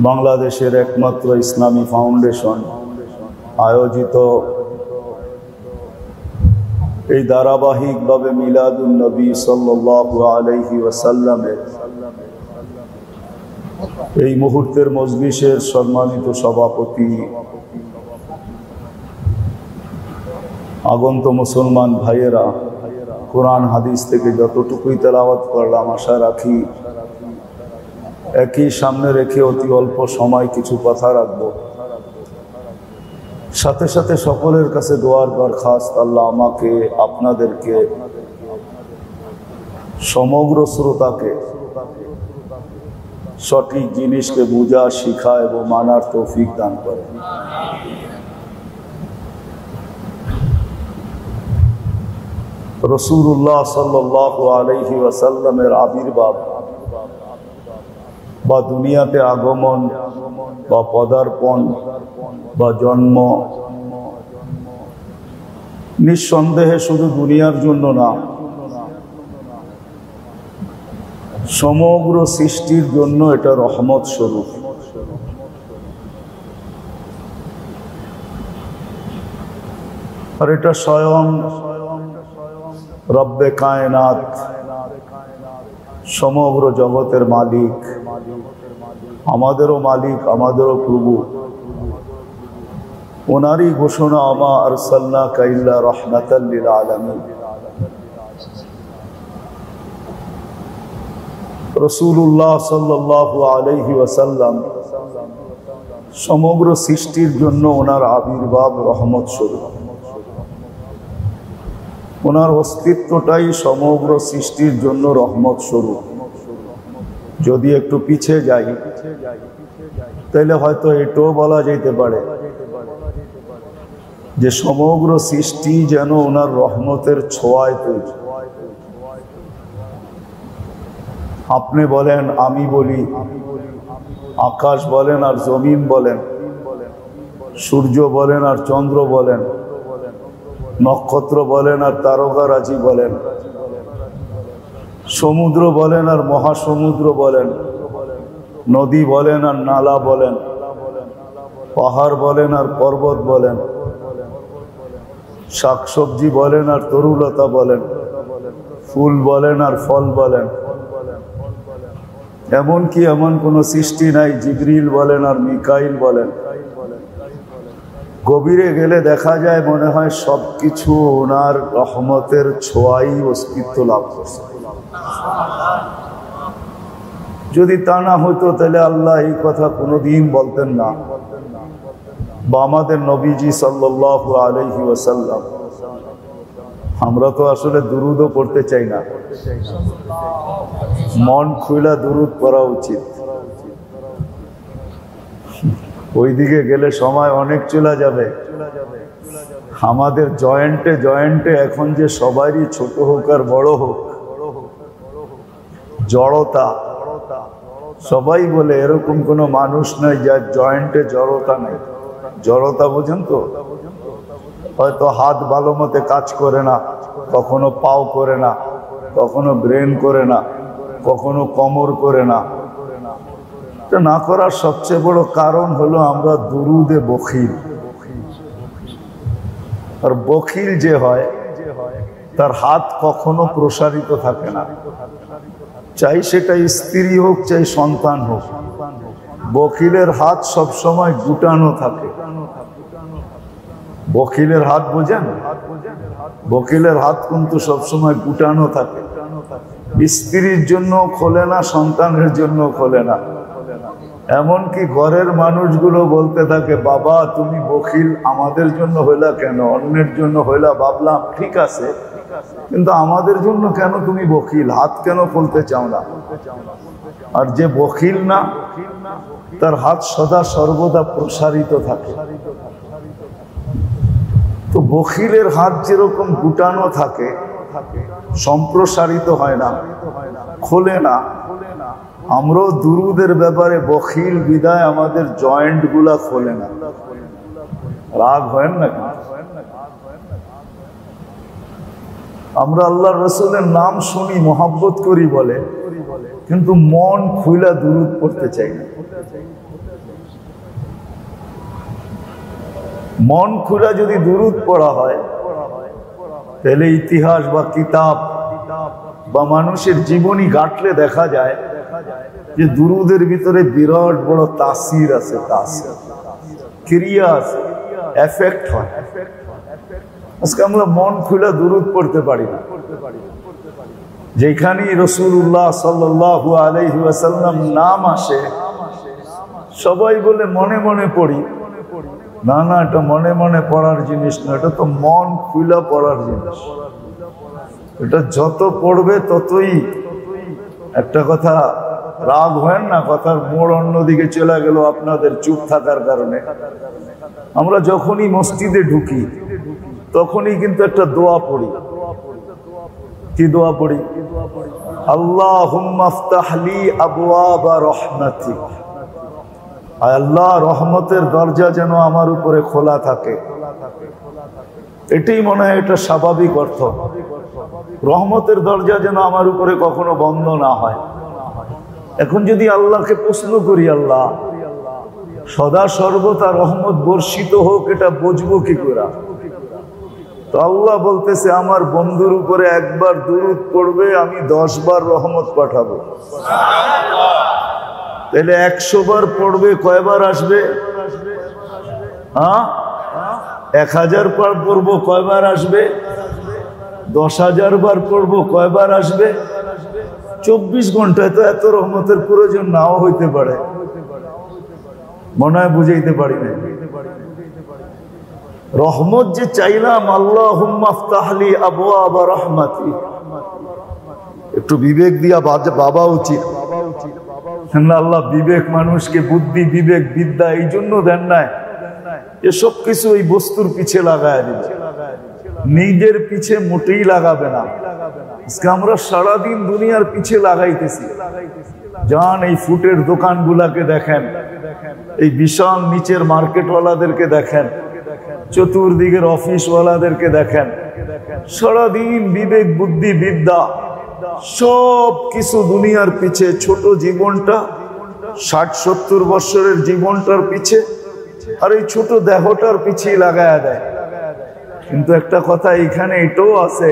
বাংলাদেশের একমাত্র ইসলামী ফাউন্ডেশন আয়োজিত এই ধারাবাহিকভাবে মিলাদুন নবী সাল্লাল্লাহু আলাইহি ওয়াসাল্লামের এই মুহূর্তের মজলিসের সম্মানিত সভাপতি, আগন্ত মুসলমান ভাইয়েরা, কোরআন হাদিস থেকে যতটুকুই তেলাওয়াত করলাম আশা রাখি একই সামনে রেখে অতি অল্প সময় কিছু কথা রাখবো। সাথে সাথে সকলের কাছে দোয়ার দরখাস্ত, আল্লাহ আমাকে, আপনাদেরকে, সমগ্র শ্রোতাকে সঠিক জিনিসকে বুঝা, শিখা এবং মানার তৌফিক দান করে। রাসূলুল্লাহ সাল্লাল্লাহু আলাইহি ওয়াসাল্লামের আবির্ভাব বা দুনিয়াতে আগমন বা পদার্পণ বা জন্ম নিঃসন্দেহে শুধু দুনিয়ার জন্য না, সমগ্র সৃষ্টির জন্য এটা রহমত স্বরূপ। আর এটা স্বয়ং রব্বে কায়নাত, সমগ্র জগতের মালিক, আমাদেরও মালিক, আমাদেরও প্রভু, ওনারই ঘোষণা আমা আরসালনাকা ইল্লা রাহমাতাল লিল আলামিন। রাসূলুল্লাহ সাল্লাল্লাহু আলাইহি ওয়াসাল্লাম সমগ্র সৃষ্টির জন্য ওনার আবির্ভাব রহমত স্বরূপ। ওনার অস্তিত্বটাই সমগ্র সৃষ্টির জন্য রহমত স্বরূপ। যদি একটু পিছিয়ে যাই তাহলে হয়তো এটাও বলা যেতে পারে যে সমগ্র সৃষ্টি যেন ওনার রহমতের ছোঁয়ায় তৈরি। আপনি বলেন, আমি বলি, আকাশ বলেন আর জমিন বলেন, সূর্য বলেন আর চন্দ্র বলেন, নক্ষত্র বলেন আর তারকারাজি বলেন, সমুদ্র বলেন আর মহাসমুদ্র বলেন, নদী বলেন আর নালা বলেন, পাহাড় বলেন আর পর্বত বলেন, শাকসবজি বলেন আর তরুলতা বলেন, ফুল বলেন আর ফল বলেন, এমনকি এমন কোন সৃষ্টি নাই, জিবরিল বলেন আর মিকাইল বলেন, গভীরে গেলে দেখা যায় মনে হয় সবকিছু ওনার রহমতের ছোঁয়াই অস্তিত্ব লাভ করছে। যদি তা না হতো তাহলে আল্লাহ এই কথা কোনোদিন বলতেন না, বা আমাদের নবীজি সাল্লাল্লাহু আলাইহি ওয়াসাল্লাম। আমরা তো আসলে দুরুদও পড়তে চাই না, মন খুইলা দুরুদ পড়া উচিত। ওইদিকে গেলে সময় অনেক চলে যাবে। আমাদের জয়েন্টে জয়েন্টে এখন যে সবারই ছোট হোক আর বড় হোক জড়তা, সবাই বলে এরকম কোনো মানুষ নাই যার জয়েন্টে জড়তা নাই। জড়তা বুঝেন তো? হয়তো হাত ভালো মতে কাজ করে না, কখনো পাও করে না, কখনো ব্রেন করে না, কখনো কোমর করে না। না করার সবচেয়ে বড় কারণ হলো আমরা দুরুদে বখিল। আর বখিল যে হয় তার হাত কখনো প্রসারিত থাকে না, চাই সেটা স্ত্রী হোক চাই সন্তান হোক। বখিলের হাত সবসময় গুটানো থাকে। বখিলের হাত বোঝেন? বখিলের হাত কিন্তু সবসময় গুটানো থাকে। স্ত্রীর জন্য খোলে না, সন্তানের জন্য খোলে না। এমনকি ঘরের মানুষগুলো বলতে থাকে, বাবা তুমি বখিল আমাদের জন্য হইলা কেন? অন্যের জন্য হইলা ভাবলাম ঠিক আছে, কিন্তু আমাদের জন্য কেন তুমি বখিল? হাত কেন খুলতে চাও না? আর যে বখিল না তার হাত সদা সর্বদা প্রসারিত থাকে। তো বখিলের হাত যেরকম গুটানো থাকে, সম্প্রসারিত হয় না, খোলে না, আমরাও দুরুদের ব্যাপারে বখিল বিদায় আমাদের জয়েন্ট গুলা খোলে না। রাগ হয় না? আমরা আল্লাহর রাসূলের নাম শুনি, মোহাব্বত করি বলে, কিন্তু মন খুইলা দুরুদ পড়তে চাই না। মন খুলা যদি দুরুদ পড়া হয় তাহলে ইতিহাস বা কিতাব বা মানুষের জীবনী ঘাটলে দেখা যায় যে দুরুদের ভিতরে বিরাট বড় তাসির আছে, তাসির, ক্রিয়া আছে, এফেক্ট হয়। আজকে আমরা মন খুলা দুরুদ পড়তে পারি না। যেখানেই রাসূলুল্লাহ সাল্লাল্লাহু আলাইহি ওয়াসাল্লাম নাম আসে সবাই বলে মনে মনে পড়ি। না না, এটা মনে মনে পড়ার জিনিস না, এটা তো মন খুলা পড়ার জিনিস। এটা যত পড়বে ততই, একটা কথা রাগ হয় না, কথার মোড় অন্যদিকে চলে গেল আপনাদের চুপ থাকার কারণে। আমরা যখনই মসজিদে ঢুকি তখনই কিন্তু একটা দোয়া পড়ি। কি দোয়া পড়ি? আল্লাহুম্মা আফতাহ লি আবওয়াবা রাহমাতিক। আল্লাহ রহমতের দরজা যেন আমার উপরে খোলা থাকে। এটাই মনে হয় এটা স্বাভাবিক অর্থ। রহমতের দরজা যেন আমার উপরে কখনো বন্ধ না হয়। এখন যদি আল্লাহকে প্রশ্ন করি, আল্লাহ সদা সর্বদা রহমত বর্ষিত হোক, এটা বুঝবো কি করে? তো আল্লাহ বলতেছে, আমার বন্ধুর উপরে একবার দুরূদ পড়বে, আমি 10 বার রহমত পাঠাবো। তাহলে 100 বার পড়বে, কয়বার আসবে? 1000 বার পড়বো, কয়বার আসবে? 10,000 বার পড়বো, কয়বার আসবে? 24 ঘন্টায় তো এত রহমতের প্রয়োজন নাও হইতে পারে। মনে হয় বুঝাইতে পারি না। রহমত যে চাইলাম, আল্লাহুম্মা আফতাহ লি আবওয়াবা রাহমাতি, একটু বিবেক দিয়া বাবা উচিত। আল্লাহ বিবেক মানুষকে বুদ্ধি, বিবেক, বিদ্যা এই জন্য দেন নাই এসব কিছু এই বস্তুর পিছে লাগায় দিবে, নিজের পিছে মোটেই লাগাবে না। আজকে আমরা সারাদিন দুনিয়ার পিছে লাগাইতেছি। যান এই ফুটের দোকানগুলাকে দেখেন, এই বিশাল নিচের মার্কেটওয়ালাদেরকে দেখেন, চতুর্দিকের অফিসওয়ালাদেরকে দেখেন, সারাদিন বিবেক, বুদ্ধি, বিদ্যা সব কিছু দুনিয়ার পিছে। ছোট জীবনটা 60-70 বছরের জীবনটার পিছে আর এই ছোট দেহটার পিছিয়ে লাগায়া দেয়। কিন্তু একটা কথা এখানে এটাও আছে,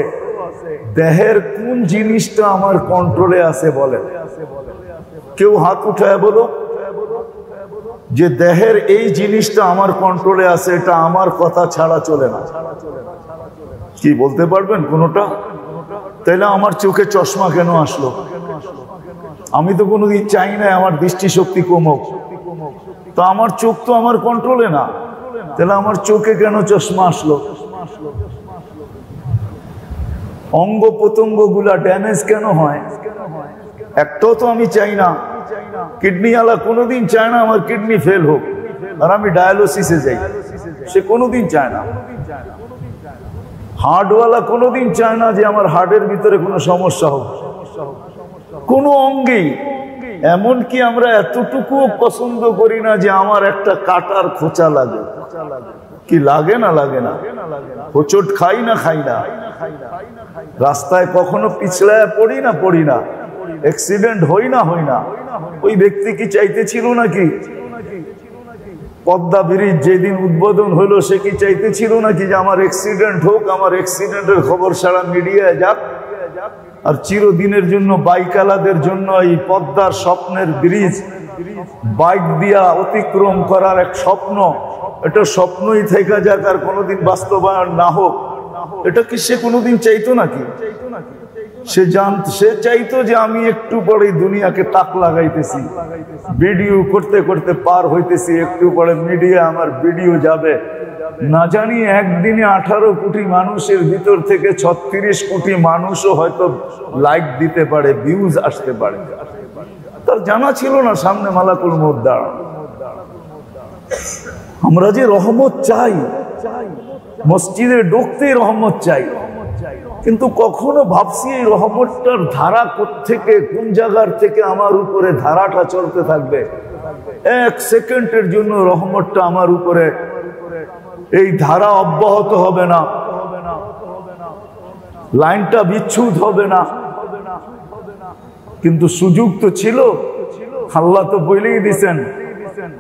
দেহের কোন জিনিসটা আমার কন্ট্রোলে আছে বলেন? কেউ হাত উঠায় বলো যে দেহের এই জিনিসটা আমার কন্ট্রোলে আছে, এটা আমার কথা ছাড়া চলে না। কি বলতে পারবেন কোনোটা? তাইলে আমার চোখে চশমা কেন আসলো? আমি তো কোনোদিন চাই না আমার দৃষ্টিশক্তি কমুক, তো আমার চোখ তো আমার কন্ট্রোলে না, তাহলে আমার চোখে কেন চশমা আসলো? অঙ্গ প্রত্যঙ্গ গুলা ড্যামেজ কেন হয়? একটাও তো আমি চাই না। কিডনি আলা কোনোদিন চায় না আমার কিডনি ফেল হোক আর আমি ডায়ালিসিসে যাই, সে কোনোদিন চায় না। হার্টওয়ালা কোনোদিন চায় না যে আমার হার্টের ভিতরে কোনো সমস্যা হোক, কোনো অঙ্গেই। এমনকি আমরা এতটুকুও পছন্দ করি না যে আমার একটা কাটার খোঁচা লাগে। কি লাগে না লাগে না? হোঁচট খাই না খাই না? রাস্তায় কখনো পিছলায় পড়ি না? অ্যাক্সিডেন্ট হই না? ওই ব্যক্তি কি চাইতেছিল নাকি? পদ্মা ব্রিজ যেদিন উদ্বোধন হলো সে কি চাইতেছিল নাকি যে আমার অ্যাক্সিডেন্ট হোক, আমার অ্যাক্সিডেন্টের খবর সারা মিডিয়ায় যাক? আর চিরদিনের জন্য বাইকালাদের জন্য এই পদ্মার স্বপ্নের ব্রিজ বাইক দিয়া অতিক্রম করার এক স্বপ্ন, এটা স্বপ্নই থেকে যাক আর কোনোদিন বাস্তবায়ন না হোক, এটা কি সে কোনোদিন চাইতো নাকি? সে চাইতো যে আমি একটু পরে দুনিয়াকে তাক লাগাইতেছি, ভিডিও করতে করতে পার হইতেছি, একটু পরে মিডিয়া আমার ভিডিও যাবে, না জানি একদিনে 18 কোটি মানুষের ভিতর থেকে 36 কোটি মানুষও হয়তো লাইক দিতে পারে, ভিউজ আসতে পারে। তার জানা ছিল না সামনে মালাকুল মউত দাঁড়ানো। আমরা যে রহমত চাই, মসজিদে ঢুকতেই রহমত চাই, কিন্তু কখনো ভাবছি এই রহমতটার ধারা কোত্থেকে, কোন জায়গার থেকে আমার উপরে ধারাটা চলতে থাকবে। 1 সেকেন্ডের জন্য রহমতটা আমার উপরে এই ধারা অব্যাহত হবে না, লাইনটা বিচ্ছুত হবে না। কিন্তু সুযোগ তো ছিল, আল্লাহ তো বলেই দিছেন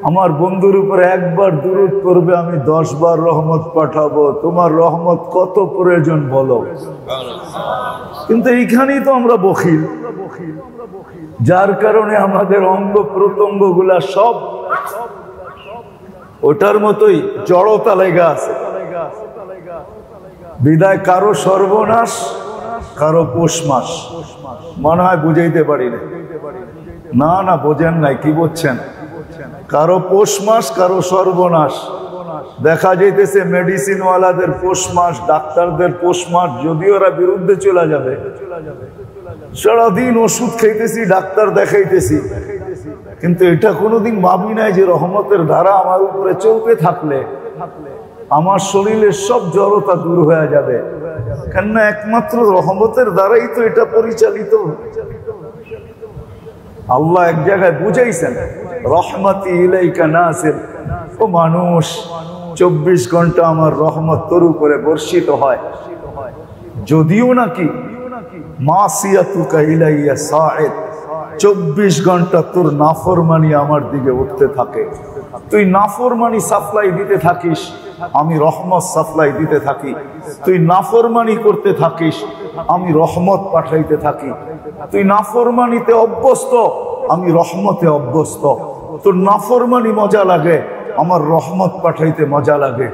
আমার বন্ধুর উপরে একবার দুরূদ করবে আমি 10 বার রহমত পাঠাবো, তোমার রহমত কত প্রয়োজন বলো। কিন্তু এইখানেই তো আমরা বখিল, যার কারণে আমাদের অঙ্গ প্রত্যঙ্গ গুলা সব ওটার মতোই জড়তা লেগে আছে। বিদায় কারো সর্বনাশ, কারো পৌষ মাস। মনে হয় বুঝাইতে পারি না, না বোঝেন নাই, কি বলছেন? কারো পৌষ মাস, কারো সর্বনাশ। দেখা যাইতেছে মেডিসিন ওয়ালাদের পৌষ মাস, ডাক্তারদের পৌষ মাস, যদিও ওরা বিরুদ্ধে চলে যাবে। সারাদিন ওষুধ খাইতেছি, ডাক্তার দেখাইতেছি, কিন্তু এটা কোনোদিন ভাবি নাই যে রহমতের ধারা আমার উপরে চলতে থাকলে আমার শরীরের সব জড়তা দূর হয়ে যাবে। কেননা একমাত্র রহমতের দ্বারাই তো এটা পরিচালিত। আল্লাহ এক জায়গায় বুঝাইছেন, রহমতি ইলাইকা নাসির, ও মানুষ 24 ঘন্টা আমার রহমত তোর উপরে বর্ষিত হয়, যদিও নাকি মাসিয়াতুকা ইলাইয়া সাঈদ, 24 ঘন্টা তোর নাফরমানি আমার দিকে উঠতে থাকে। তুই নাফরমানি সাপ্লাই দিতে থাকিস, আমি রহমত সাপ্লাই দিতে থাকি। তুই নাফরমানি করতে থাকিস, আমি রহমত পাঠাইতে থাকি। তুই নাফরমানিতে অভ্যস্ত, আমি রহমতে অভ্যস্ত। তোর নাফরমানি মজা লাগে, আমার রহমত পাঠাইতে মজা লাগে।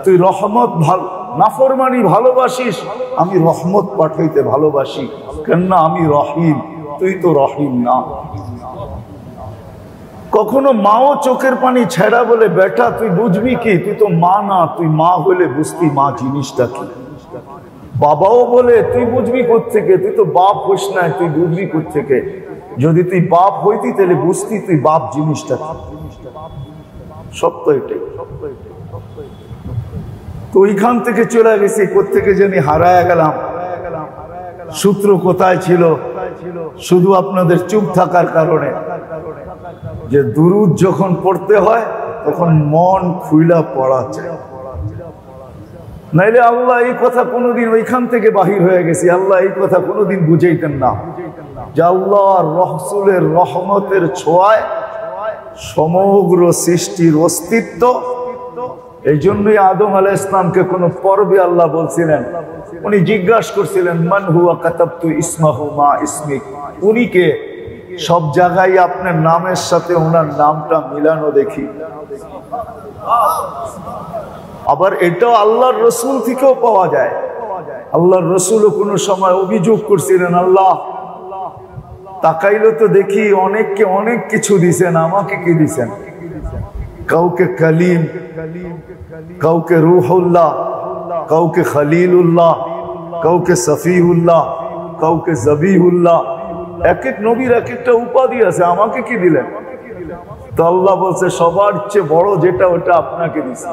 তুই নাফরমানি ভালোবাসিস, আমি রহমত পাঠাইতে ভালোবাসি। কেননা আমি রহিম, তুই তো রহিম না। কখনো মাও চোখের পানি ছেড়া বলে, বেটা তুই বুঝবি কি, তুই তো মা না, তুই মা হলে বুঝতি মা জিনিসটা কি। বাবাও বলে তুই বুঝবি কোত্থেকে, তুই তো বাপ হোস না, তুই বুঝবি কোত্থেকে। যদি তুই বাপ হইতি তাহলে বুঝতি তুই বাপ জিনিসটা কি। সত্য এটাই। তো ওইখান থেকে চলে গেছি, কোত্থেকে জানি হারায় গেলাম। সূত্র কোথায় ছিল? শুধু আপনাদের চুপ থাকার কারণে। যে দুরূদ যখন পড়তে হয় তখন মন খুইলা পড়া চাই, নাইলে আল্লাহ এই কথা কোনোদিন, ওইখান থেকে বাহির হয়ে গেছি, আল্লাহ এই কথা কোনোদিন বুঝাইতেন না যে আল্লাহ রাসূলের রহমতের ছোঁয়ায় সমগ্র সৃষ্টির অস্তিত্ব এই জন্যই আদম আলাইহিস সালামকে কোন পর্বে আল্লাহ বলছিলেন, উনি জিজ্ঞাসা করছিলেন মান হুয়া কাতাবতু ইসমাহু মা ইসমিক, উনি কে? সব জায়গায় আপনার নামের সাথে ওনার নামটা মিলানো দেখি। আবার এটাও আল্লাহর রসুল থেকেও পাওয়া যায়। আল্লাহর রসুলও কোনো সময় অভিযোগ করছিলেন, আল্লাহ তাকাইলো তো দেখি অনেককে অনেক কিছু দিছেন, আমাকে কি দিছেন? কাউকে কালিম, কাউকে রূহুল্লাহ, কাউকে খলিলুল্লাহ, কাউকে সফিউল্লাহ, কাউকে জবিহুল্লাহ। এক এক নবীর এক একটা উপাধি আছে, আমাকে কি দিলেন? তো আল্লাহ বলছে সবার চেয়ে বড় যেটা ওটা আপনাকে দিছে।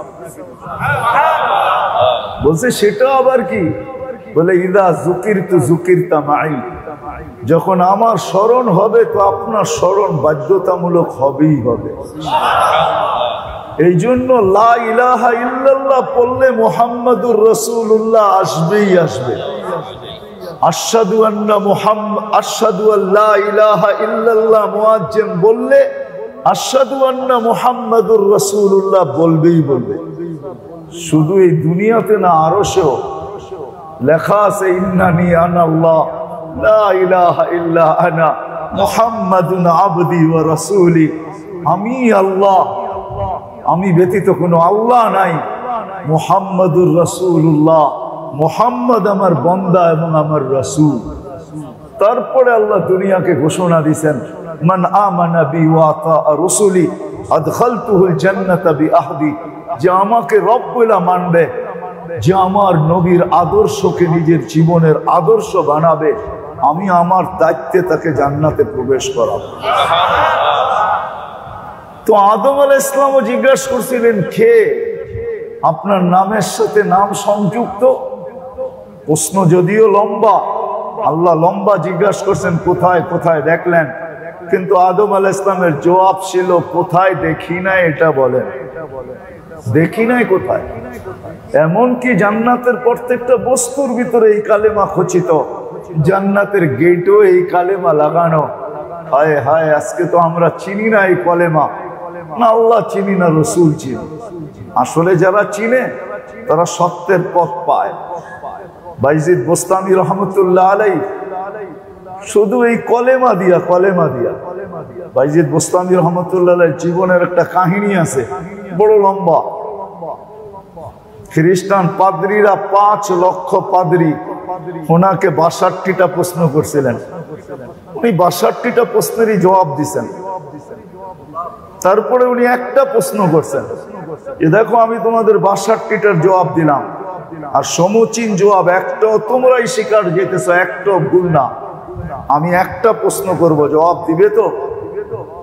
বলছে সেটা আবার কি? বলে ইদা যুকিরতু যুকিরতা মাই, যখন আমার স্মরণ হবে তো আপনার স্মরণ বাধ্যতামূলক হবেই হবে। এই জন্য লা ইলাহা ইল্লাল্লাহ পড়লে মুহাম্মাদুর রাসূলুল্লাহ আসবেই আসবে। আশহাদু আন্না মুহাম্মাদ, আশহাদু আল্লা ইলাহা ইল্লাল্লাহ মুয়াজ্জিন বললে আশহাদু আন্না মুহাম্মাদুর রাসূলুল্লাহ বলবেই বলবে। শুধু এই দুনিয়াতে না, আরশেও লেখা আছে ইন্নানি আনাল্লাহ লা ইলাহা ইল্লা আনা মুহাম্মাদুন আবদি ওয়া রাসূলি, আমি আল্লাহ, আমি ব্যতীত কোনো আল্লাহ নাই, মুহাম্মাদুর রাসূলুল্লাহ, মুহাম্মদ আমার বান্দা এবং আমার রাসূল। তারপরে আল্লাহ দুনিয়াকে ঘোষণা দিয়েছেন মান আমানা বি ওয়া আতা রাসূলি আদখালতুহুল জান্নাতা বিআহদি, যে আমাকে রব বলে মানবে, যে আমার নবীর আদর্শকে নিজের জীবনের আদর্শ বানাবে, আমি আমার দায়িত্বে তাকে জান্নাতে প্রবেশ করাবো। তো আদম আলাইহিস সালামও জিজ্ঞাসা করছিলেন কে? আপনার নামের সাথে নাম সংযুক্ত। প্রশ্ন যদিও লম্বা, আল্লাহ লম্বা জিজ্ঞাসা করছেন কোথায় কোথায় দেখলেন, কিন্তু আদম আলাইহিস সালামের জবাব ছিল কোথায় দেখি নাই এটা বলেন। দেখি নাই কোথায়? এমনকি জান্নাতের প্রত্যেকটা বস্তুর ভিতরে এই কালেমা খচিত, জান্নাতের গেটও এই কালেমা লাগানো। হায় হায়, আজকে তো আমরা চিনি না এই কালেমা, না আল্লাহ চিনি না রসুল চিনি। আসলে যারা চিনে তারা সত্যের পথ পায়। বাইজিদ বোস্তামি রহমতুল্লাহ আলাইহি শুধু এই কলেমা দিয়া বাইজিদ বোস্তামি রহমতুল্লাহ আলাইহির জীবনের একটা কাহিনী আছে, বড় লম্বা। খ্রিস্টান পাদ্রীরা 5 লক্ষ পাদ্রী ওনাকে 62টা প্রশ্ন করছিলেন, উনি 62টা প্রশ্নেরই জবাব দিছেন। তারপরে উনি একটা প্রশ্ন করছেন, এ দেখো আমি তোমাদের 62টার জবাব দিলাম, আর সমুচীন জবাব একটাও তোমরাই স্বীকার যেতেছ, একটাও ভুল না। আমি একটা প্রশ্ন করব, জবাব দিবে তো?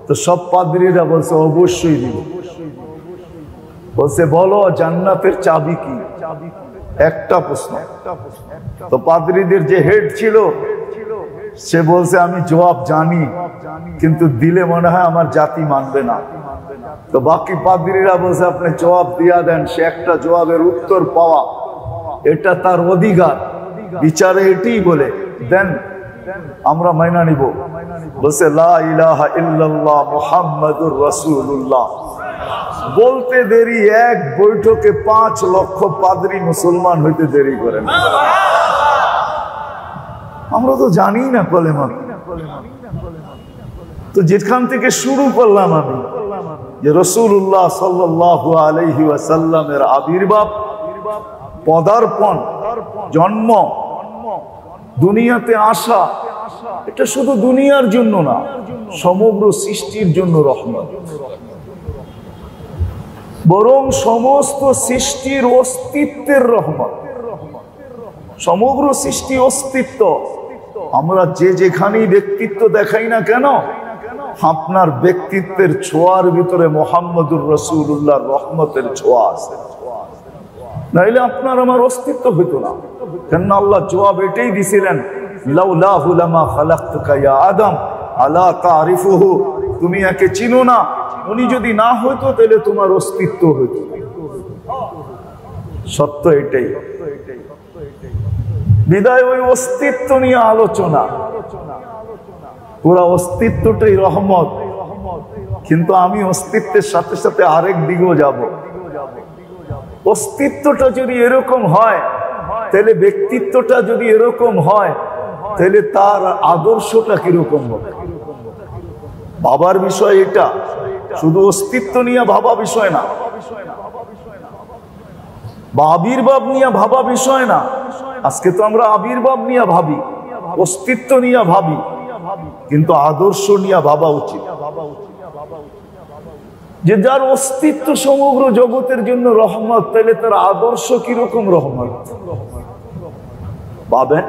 তো সব পাদ্রীরা বলছে অবশ্যই দিব। বলছে বলো জান্নাতের চাবি কি? একটা প্রশ্ন। তো পাদ্রীদের যে হেড ছিল সে বলছে আমি জবাব জানি, কিন্তু দিলে মনে হয় আমার জাতি মানবে না। তো বাকি পাদ্রীরা বলছে আপনি জবাব দিয়া দেন, সে একটা জবাবের উত্তর পাওয়া এটা তার অধিকার, বিচারে এটাই বলে দেন, আমরা মাইনা নিব। বলছে লা ইলাহা ইল্লাল্লাহ মুহাম্মাদুর রাসূলুল্লাহ। বলতে দেরি, এক বৈঠকে 5 লক্ষ পাদ্রী মুসলমান হইতে দেরি করেন। আমরা তো জানি না কলেমা। তো যেখান থেকে শুরু করলাম আমি, যে রাসূলুল্লাহ সাল্লাল্লাহু আলাইহি ওয়াসাল্লামের আবির্ভাব, পদার্পণ, জন্ম, দুনিয়াতে আসা, এটা শুধু দুনিয়ার জন্য না, সমগ্র সৃষ্টির জন্য রহমত। বরং সমস্ত সৃষ্টির অস্তিত্বের রহমত। সমগ্র সৃষ্টি অস্তিত্ব, আমরা যে যেখানেই ব্যক্তিত্ব দেখাই না কেন, আপনার ব্যক্তিত্বের ছোঁয়ার ভিতরে মুহাম্মদুর রাসূলুল্লাহর রহমতের ছোঁয়া আছে, নাইলে আপনার আমার অস্তিত্ব হইতো না। কেন আল্লাহ জবাব এটাই দিছিলেন, লাউলাহু লামা খালাকতুকা ইয়া আদম আলা তারিফুহু, তুমি একে চিনো না, উনি যদি না হইতো তাহলে তোমার অস্তিত্ব হইতো। সত্য এটাই। বিদায় ওই অস্তিত্ব নিয়ে আলোচনা, পুরা অস্তিত্বটাই রহমত। কিন্তু আমি অস্তিত্বের সাথে সাথে আরেক দিকেও যাব। অস্তিত্বটা যদি এরকম হয়, তাহলে ব্যক্তিত্বটা যদি এরকম হয়, তাহলে তার আদর্শটা কিরকম হবে? বাবার বিষয় এটা, শুধু অস্তিত্ব নিয়ে ভাবা বিষয় না, বা আবির্ভাব নিয়ে ভাবা বিষয় না। আজকে তো আমরা আবির্ভাব নিয়ে ভাবি, অস্তিত্ব নিয়ে ভাবি, কিন্তু আদর্শ নিয়ে ভাবা উচিত। যে যার অস্তিত্ব সমগ্র জগতের জন্য রহমত, তাহলে তার আদর্শ কিরকম রহমত পাবেন?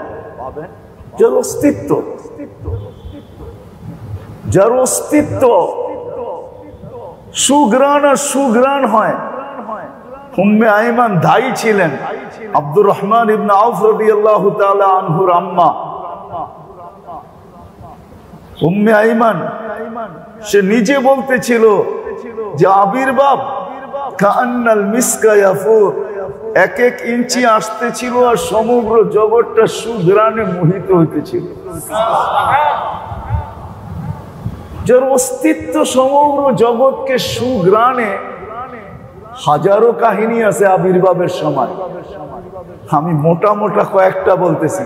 যার অস্তিত্ব, যার অস্তিত্ব সুগ্রাণ আর সুগ্রাণ হয়। উম্মে আইমান দায়ী ছিলেন আব্দুর রহমান ইবনে আউফ রাদিয়াল্লাহু তাআলা আনহুর আম্মা। উম্মে আইমান সে নিজে বলতেছিল যে আবির্ভাব কান্নাল মিসকা ইয়াফুর, এক এক ইঞ্চি আসতেছিল আর সমগ্র জগৎটা সুগ্রাণে মোহিত হইতেছিল। যার অস্তিত্ব সমগ্র জগৎকে সুগ্রাণে, হাজারো কাহিনী আছে আবির্ভাবের সময়। আমি মোটা মোটা কয়েকটা বলতেছি,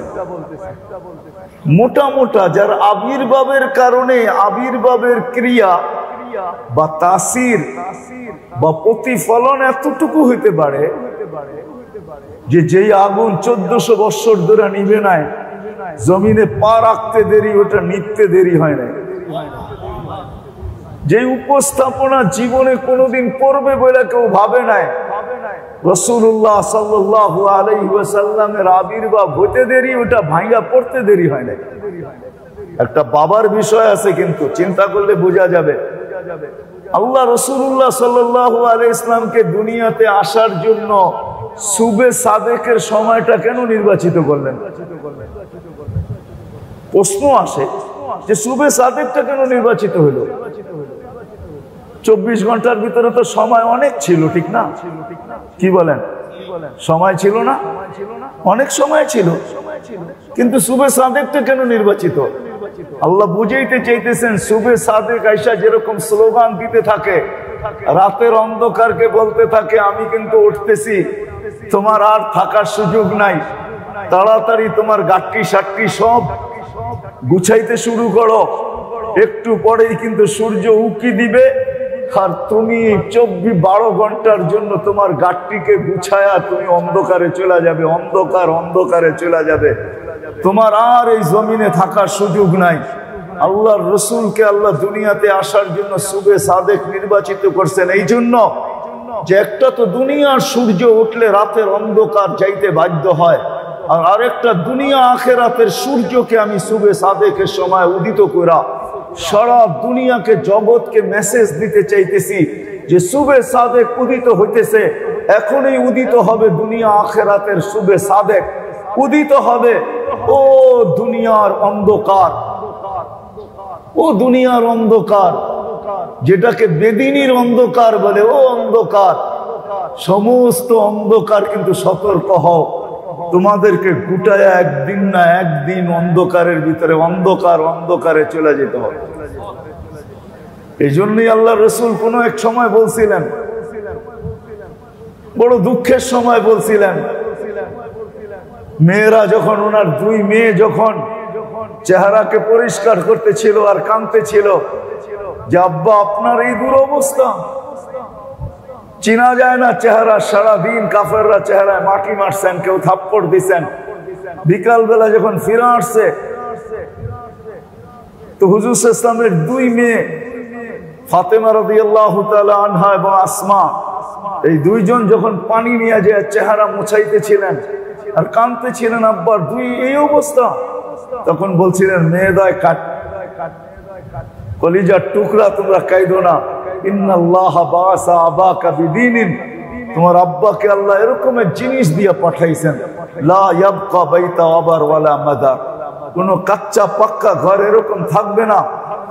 মোটা মোটা যার আবির্ভাবের কারণে আবির্ভাবের ক্রিয়া বা তাসির বা প্রতিফলন এতটুকু হইতে পারে যে যেই আগুন 1400 বছর ধরে নিভে নাই, জমিনে পা রাখতে দেরি, ওটা নিতে দেরি হয় না। যে উপস্থাপনা জীবনে কোনোদিন করবে বলে কেউ ভাবে নাই, রাসূলুল্লাহ সাল্লাল্লাহু আলাইহি ওয়াসাল্লামের আবির্ভাব হতে দেরি, ওটা ভাঙা পড়তে দেরি হয় না। একটা বাবার বিষয় আছে, কিন্তু চিন্তা করলে বোঝা যাবে। আল্লাহ রাসূলুল্লাহ সাল্লাল্লাহু আলাইহি ইসলামকে দুনিয়াতে আসার জন্য সুবে সাদেকের সময়টা কেন নির্বাচিত করলেন? প্রশ্ন আসে যে সুবে সাদেকটা কেন নির্বাচিত হলো? 24 ঘন্টার ভিতরে তো সময় অনেক ছিল, ঠিক না? কি বলেন? সময় ছিল না? অনেক সময় ছিল, কিন্তু সুবে সাদেকটা কেন নির্বাচিত? আল্লাহ বুঝাইতে চাইতেছেন, সুবে সাদেক আইসা যেরকম স্লোগান দিতে থাকে, রাতের অন্ধকারকে বলতে থাকে আমি কিন্তু উঠতেছি, তোমার আর থাকার সুযোগ নাই, তাড়াতাড়ি তোমার গাট্টি সাট্টি সব গুছাইতে শুরু করো, একটু পরেই কিন্তু সূর্য উকি দিবে, আর তুমি 12 ঘন্টার জন্য তোমার গাট্টিকে গুছায়া তুমি অন্ধকারে চলে যাবে, অন্ধকারে চলে যাবে, তোমার আর এই জমিনে থাকার সুযোগ নাই। আল্লাহর রসুলকে আল্লাহ দুনিয়াতে আসার জন্য সুবে সাদেক নির্বাচিত করছেন এই জন্য যে একটা তো দুনিয়ার সূর্য উঠলে রাতের অন্ধকার যাইতে বাধ্য হয়, আর আরেকটা দুনিয়া আখেরাতের সূর্যকে আমি সুবে সাদেকের সময় উদিত করা সারা দুনিয়াকে জগৎকে মেসেজ দিতে চাইতেছি যে সুবে সাদেক উদিত হইতেছে, এখনই উদিত হবে দুনিয়া আখেরাতের সুবে সাদেক উদিত হবে। ও দুনিয়ার অন্ধকার, ও দুনিয়ার অন্ধকার, যেটাকে বেদিনীর অন্ধকার বলে, ও অন্ধকার, সমস্ত অন্ধকার কিন্তু সতর্ক হও, তোমাদেরকে গুটায় একদিন না একদিন অন্ধকারের ভিতরে অন্ধকারে চলে যেতে হবে। এই জন্যই আল্লাহ রসুল কোন এক সময় বলছিলেন, বড় দুঃখের সময় বলছিলেন, মেয়েরা যখন, ওনার 2 মেয়ে যখন চেহারাকে পরিষ্কার করতেছিল আর কাঁদতেছিল যে আব্বা আপনার এই দুরবস্থা, চিনা যায় না চেহারা, সারাদিন কাফেররা চেহারায় মাটি মারছেন, কেউ থাপ্পড় দিছেন, বিকাল বেলা যখন ফিরে আসছে তো হুজুর ইসলামের 2 মেয়ে ফাতেমা রাদিয়াল্লাহু তাআলা আনহা এবং আসমা, এই 2 জন যখন পানি নিয়ে যায় চেহারা মুছাইতেছিলেন আর কাঁদতেছিলেন, আব্বার 2 এই অবস্থা, তখন বলছিলেন মেয়েদায় কাট, কলিজার টুকরা তোমরা কাইদো না, ইন্নাল্লাহা বাসা আবাকা বিদীনিন, তোমার আব্বাকে আল্লাহ এরকম এক জিনিস দিয়ে পাঠাইছেন, লা ইয়াবকা বাইতা আবার ওয়ালা মাদার, কোনো কাচ্চা পাক্কা ঘর এরকম থাকবে না,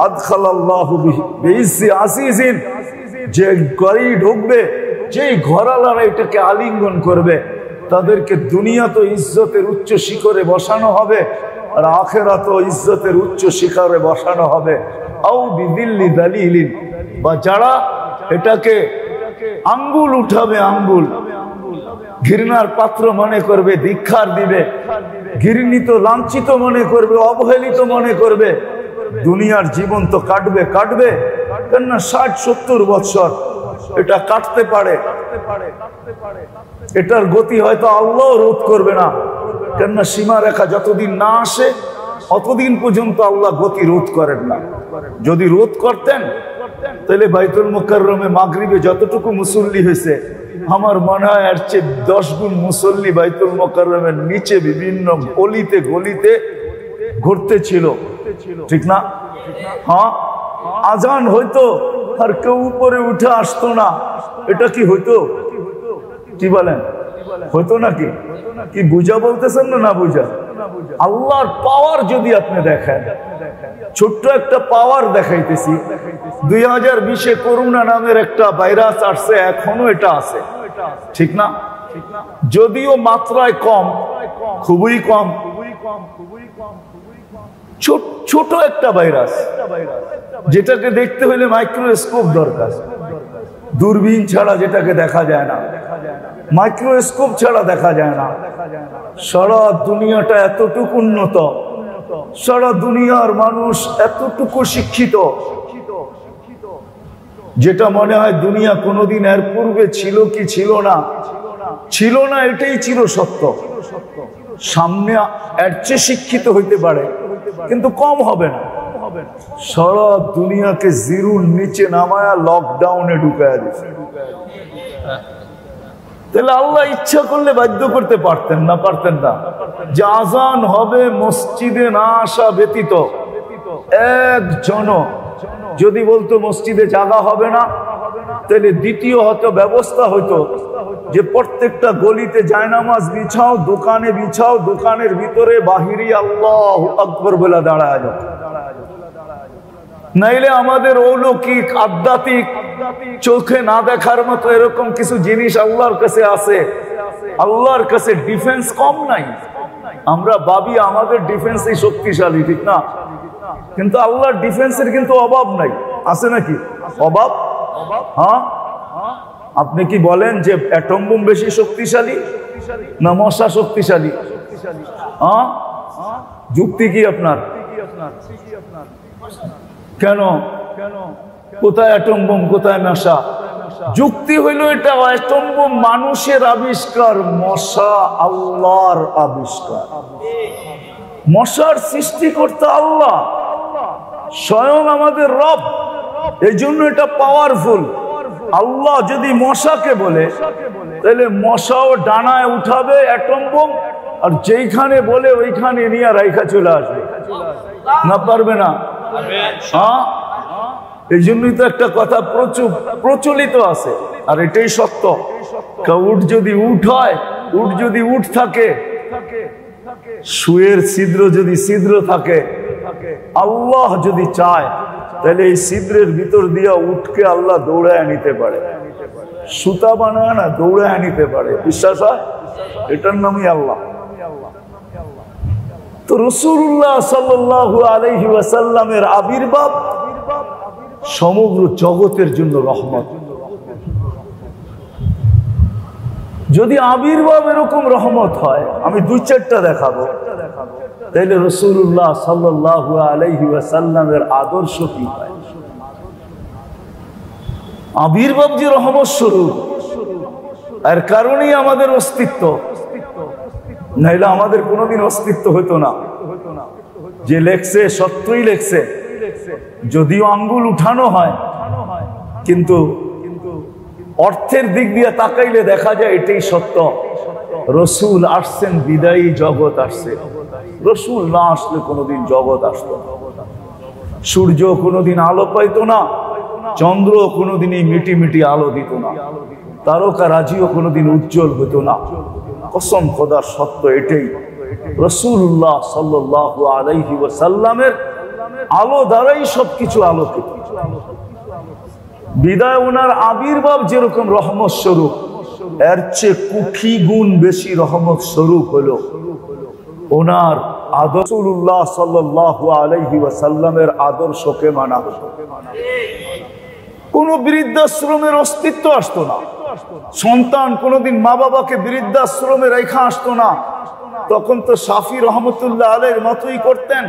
আদখালাল্লাহু বিইজ্জি আজিজিন, যে ঘরেই ঢুকবে, যেই ঘরালারা এটাকে আলিঙ্গন করবে, তাদেরকে দুনিয়া তো ইজ্জতের উচ্চ শিখরে বসানো হবে, আর আখেরাত ইজ্জতের উচ্চ শিখরে বসানো হবে। আও বিদিল্লি দালিলিন, বা যারা এটাকে আঙ্গুল উঠাবে, আঙ্গুল ঘৃণার পাত্র মনে করবে, ধিক্কার দিবে, ঘৃণিত লাঞ্ছিত মনে করবে, অবহেলিত মনে করবে। দুনিয়ার জীবন তো কাটবে কাটবে, কেননা 60-70 বছর এটা কাটতে পারে। এটার গতি হয়তো আল্লাহ রোধ করবে না, কেননা সীমারেখা যতদিন না আসে অতদিন পর্যন্ত আল্লাহ গতি রোধ করেন না। যদি রোধ করতেন তাহলে বাইতুল মুকাররমে মাগরিবে যতটুকু মুসল্লি হয়েছে, আমার মনে হয় এর চেয়ে 10 গুণ মুসল্লি বাইতুল মুকাররমের নিচে বিভিন্ন গলিতে গলিতে ঘুরতে ছিল, ঠিক না? হ্যাঁ, আজান হইতো আর কেউ উপরে উঠে আসতো না। এটা কি হইতো? কি বলেন, হইতো নাকি? কি বুঝা বলতেছেন না? না বুঝা? আল্লাহর পাওয়ার যদি আপনি দেখেন, ছোট্ট একটা পাওয়ার দেখাইতেছি। 2020-এ করোনা নামের একটা ভাইরাস আসছে, এখনো এটা আছে, ঠিক না? যদিও মাত্রায় কম, খুবই কম, ছোট একটা ভাইরাস, যেটাকে দেখতে হলে মাইক্রোস্কোপ দরকার। দূরবীন ছাড়া যেটাকে দেখা যায় না, মাইক্রোস্কোপ ছাড়া দেখা যায় না। সারা দুনিয়াটা এতটুকু উন্নত, সারা দুনিয়ার মানুষ এতটুকু শিক্ষিত, যেটা মনে হয় দুনিয়া কোনোদিন এর পূর্বে ছিল কি ছিল না, ছিল না, এটাই চির সত্য। সামনে এর চেয়ে শিক্ষিত হইতে পারে, কিন্তু কম হবে না। সারা দুনিয়াকে জিরোর নিচে নামায়া লকডাউনে ঢুকায়া দিচ্ছে। তাহলে আল্লাহ ইচ্ছা করলে বাধ্য করতে পারতেন না? পারতেন না যে আজান হবে মসজিদে না আসা ব্যতীত একজন যদি বলতো মসজিদে জায়গা হবে না, তাহলে দ্বিতীয় হয়তো ব্যবস্থা হইতো যে প্রত্যেকটা গলিতে জায়নামাজ বিছাও, দোকানে বিছাও, দোকানের ভিতরে বাহিরে আল্লাহু আকবার বলে দাঁড়ায় যাও। নাইলে আমাদের অলৌকিক আধ্যাত্মিক চোখে না দেখার মতো এরকম কিছু জিনিস আল্লাহর কাছে আছে। আল্লাহর কাছে ডিফেন্স কম নাই। আমরা ভাবি আমাদের ডিফেন্সই শক্তিশালী, ঠিক না? কিন্তু আল্লাহর ডিফেন্সের কিন্তু অভাব নাই। আছে নাকি অভাব? হ্যাঁ, আপনি কি বলেন যে অ্যাটম বোম বেশি শক্তিশালী না মশা শক্তিশালী? হ্যাঁ, যুক্তি কি আপনার? কেন? কোথায় অ্যাটম বোম, কোথায় মশা? যুক্তি হইল এটা অ্যাটম বোম মানুষের আবিষ্কার, মশা আল্লাহর আবিষ্কার। মশার সৃষ্টিকর্তা আল্লাহ, স্বয়ং আমাদের রব, এই জন্য এটা পাওয়ারফুল। আল্লাহ যদি মশাকে বলে, তাহলে মশাও ডানায় উঠাবে অ্যাটম বোম, আর যেইখানে বলে ওইখানে নিয়ে রাইখা চলে আসবে। না পারবে না? হ্যাঁ, এই জন্যই তো একটা কথা প্রচলিত আছে, আর এটাই সত্য। উট যদি উঠ হয়, উট যদি উঠ থাকে, সুয়ের ছিদ্র যদি ছিদ্র থাকে, আল্লাহ যদি চায় তাহলে এই ছিদ্রের ভিতর দিয়া উঠকে আল্লাহ দৌড়ায় নিতে পারে, সুতা বানায় না, দৌড়ায় নিতে পারে। বিশ্বাস হয়? এটার নামই আল্লাহ। তো রাসূলুল্লাহ সাল্লাল্লাহু আলাইহি ওয়াসাল্লামের আবির্ভাব সমগ্র জগতের জন্য রহমত। যদি আবির্ভাব এরকম রহমত হয়, আমি 2-4টা দেখাবো, তাহলে রাসূলুল্লাহ সাল্লাল্লাহু আলাইহি ওয়াসাল্লামের আদর্শ কি হয়? আবির্ভাব যে রহমত স্বরূপ, এর কারণেই আমাদের অস্তিত্ব, নাইলে আমাদের কোনোদিন অস্তিত্ব হতো না। যে লেখছে সত্যই লেখছে, যদিও আঙ্গুল উঠানো হয়, কিন্তু অর্থের দিক দিয়ে তাকাইলে দেখা যায় এটাই সত্য। রসুল আসছেন বিদায়ী জগৎ আসছে। রসুল না আসলে কোনোদিন জগৎ আসতো না। সূর্য কোনোদিন আলো পাইতো না, চন্দ্র কোনোদিন এই মিটি মিটি আলো দিত না, তারকা রাজিও কোনোদিন উজ্জ্বল হতো না। কসম খোদার সত্য এটাই, রাসূলুল্লাহ সাল্লাল্লাহু আলাইহি ওয়াসাল্লামের আলো দ্বারাই সবকিছু আলোকিত। বিদায় ওনার আবির্ভাব যেরকম রহমত স্বরূপ, এর চেয়ে কোটি গুণ বেশি রহমত স্বরূপ হলো ওনার রাসূলুল্লাহ সাল্লাল্লাহু আলাইহি ওয়াসাল্লামের আদর্শকে মানা হতো। কোনো বৃদ্ধাশ্রমের অস্তিত্ব আসতো না। সন্তান কোনোদিন মা বাবাকে বৃদ্ধাশ্রমে রেখা আসতো না। তখন তো শাফি রহমতুল্লাহ আলাইহির মতোই করতেন,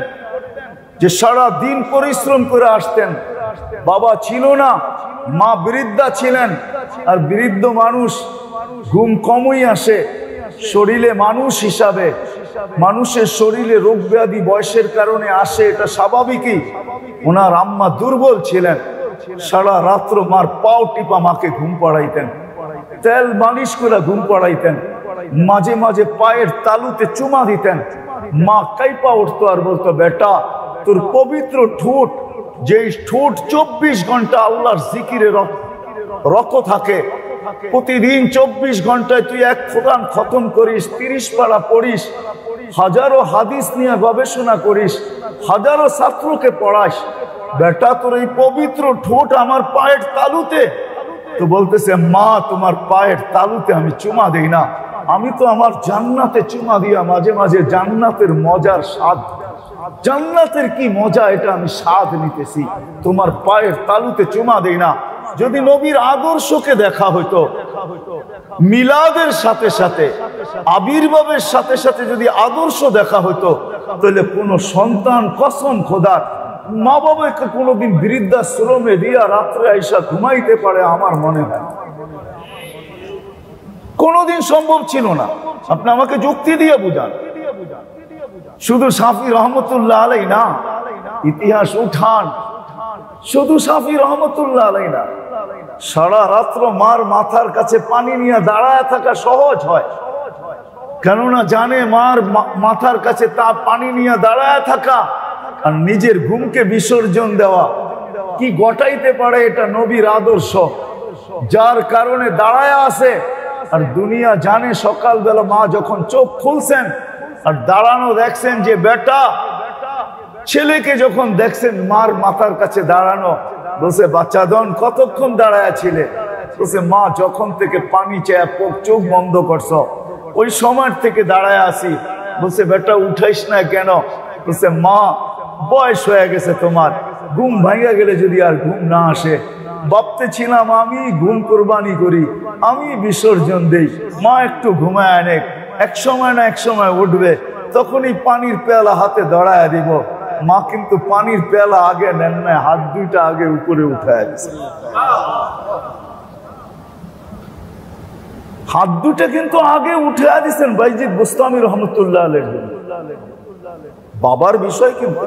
যে সারা দিন পরিশ্রম করে আসতেন। বাবা ছিল না, মা বৃদ্ধা ছিলেন, আর বৃদ্ধ মানুষ ঘুম কমই আসে। শরীরে মানুষ হিসাবে, মানুষের শরীরে রোগ ব্যাধি বয়সের কারণে আসে, এটা স্বাভাবিকই। ওনার আম্মা দুর্বল ছিলেন, সারা রাত্র মার পাও টিপা মাকে ঘুম পাড়াইতেন, তেল মালিশ করে ঘুম পাড়াইতেন, মাঝে মাঝে পায়ের তালুতে চুমা দিতেন। মা কাইপা উঠতো আর বলতো, বেটা তোর পবিত্র ঠোঁট, যেই ঠোঁট 24 ঘন্টা আল্লাহর জিকিরে রত থাকে, প্রতিদিন 24 ঘন্টায় তুই এক কোরআন খতম করিস, 30 পারা পড়িস, হাজারো হাদিস নিয়ে গবেষণা করিস, হাজারো ছাত্রকে পড়াস, বেটা তোর এই পবিত্র ঠোঁট আমার পায়ের তালুতে। তো বলতেছে, মা তোমার পায়ের তালুতে আমি চুমা দেই না, আমি তো আমার জান্নাতে চুমা দিয়া মাঝে মাঝে জান্নাতের মজার স্বাদ, জান্নাতের কি মজা এটা আমি স্বাদ নিতেছি, তোমার পায়ের তালুতে চুমা দেই না। যদি নবীর আদর্শকে দেখা হইতো, মিলাদের সাথে সাথে আবির্ভাবের সাথে সাথে যদি আদর্শ দেখা হইতো, তাহলে কোন সন্তান কসম খোদার মা বাবাকে কোনোদিন বৃদ্ধাশ্রমে দিয়া রাত্রে আইসা ঘুমাইতে পারে আমার মনে হয় কোনোদিন সম্ভব ছিল না। আপনি আমাকে যুক্তি দিয়ে বুঝান। শুধু শাফি রহমতুল্লাহ আলাই না, ইতিহাস উঠান, শুধু শাফি রহমতুল্লাহ আলাই না, সারা রাত্র মার মাথার কাছে পানি নিয়ে দাঁড়ায় থাকা সহজ হয়, কেননা জানে মার মাথার কাছে তা পানি নিয়ে দাঁড়ায় থাকা আর নিজের ঘুমকে বিসর্জন দেওয়া কি ঘটাইতে পারে, এটা নবীর আদর্শ। যার কারণে দাঁড়ায় আছে, আর দুনিয়া জানে সকালবেলা মা যখন চোখ খুলছেন আর দাঁড়ানো দেখছেন যে বেটা, ছেলেকে যখন দেখছেন মার মাথার কাছে দাঁড়ানো, বলছে বাচ্চাদন কতক্ষণ দাঁড়ায় ছিলে? বলছে মা যখন থেকে পানি চেয়ে চোখ বন্ধ করছ ওই সময় থেকে দাঁড়ায় আসি। বলছে বেটা উঠাইস না কেন? বলছে মা বয়স হয়ে গেছে তোমার, ঘুম ভাঙা গেলে যদি আর ঘুম না আসে, ভাবতে ছিলাম আমি ঘুম কোরবানি করি, আমি বিসর্জন দেই, মা একটু ঘুমায় আনে, এক সময় না এক সময় উঠবে, তখনই পানির পেয়ালা হাতে দাঁড়ায় দিব। মা কিন্তু পানির পেয়ালা আগে নেন না, হাত দুইটা আগে উপরে উঠায় দিচ্ছে, হাত দুটা কিন্তু আগে উঠে দিচ্ছেন বাইজিদ বুস্তামি রহমতুল্লাহ আলাইহি। বাবার বিষয় কিন্তু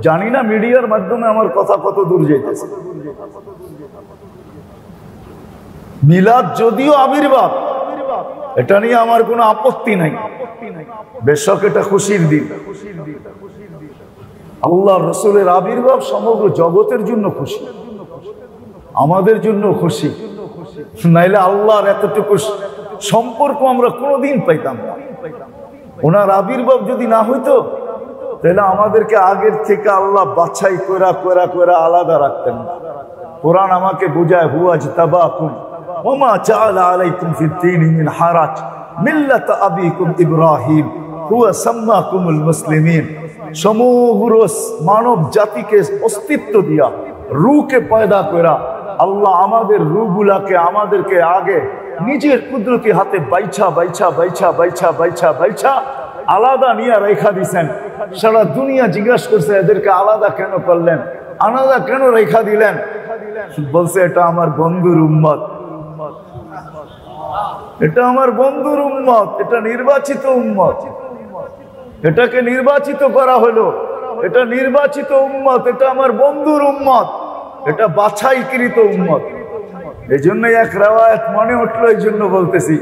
জানি না মিডিয়ার মাধ্যমে আমার কথা কত দূর যেতেছে। মিলাদ যদিও আবির্ভাব, এটা নিয়ে আমার কোনো আপত্তি নাই, বেশক এটা খুশির দিন। আল্লাহ রসুলের আবির্ভাব সমগ্র জগতের জন্য খুশি, আমাদের জন্য খুশি, নাইলে আল্লাহর এতটুকু সম্পর্ক আমরা কোনোদিন পাইতাম না। ওনার আবির্ভাব যদি না হইতো তাহলে আমাদেরকে আগের থেকে আল্লাহ বাছাই করা করা করা আলাদা রাখতেন না। কোরআন আমাকে বুঝায়, হুয়া জিতাবাকুম ওমা জাআলা আলাইকুম ফিদ-দীনি মিন হারাজ মিল্লাত আবিকুম ইব্রাহিম হুয়া সাম্মাকুমুল মুসলিমিন। সমগ্র মানব জাতিকে অস্তিত্ব দিয়া, রূহকে পয়দা করা আল্লাহ আমাদের রূহগুলাকে আমাদেরকে আগে নিজের কুদরতি হাতে বাইছা বাইছা বাইছা বাইছা বাইছা বাইছা আলাদা নিয়ে রেখা দিছেন। সারা দুনিয়া জিজ্ঞাসা করছে এদেরকে আলাদা কেন করলেন, আলাদা কেন রেখা দিলেন? বলছে এটা আমার বন্ধুর উম্মত, এটা আমার বন্ধুর উম্মত, এটা নির্বাচিত উম্মত, এটাকে নির্বাচিত করা হলো, এটা নির্বাচিত উম্মত, এটা আমার বন্ধুর উম্মত, এটা বাছাইকৃত উম্মত। এই জন্যই এক রিওয়ায়াত মনে উঠলো, এই জন্য বলতেছি,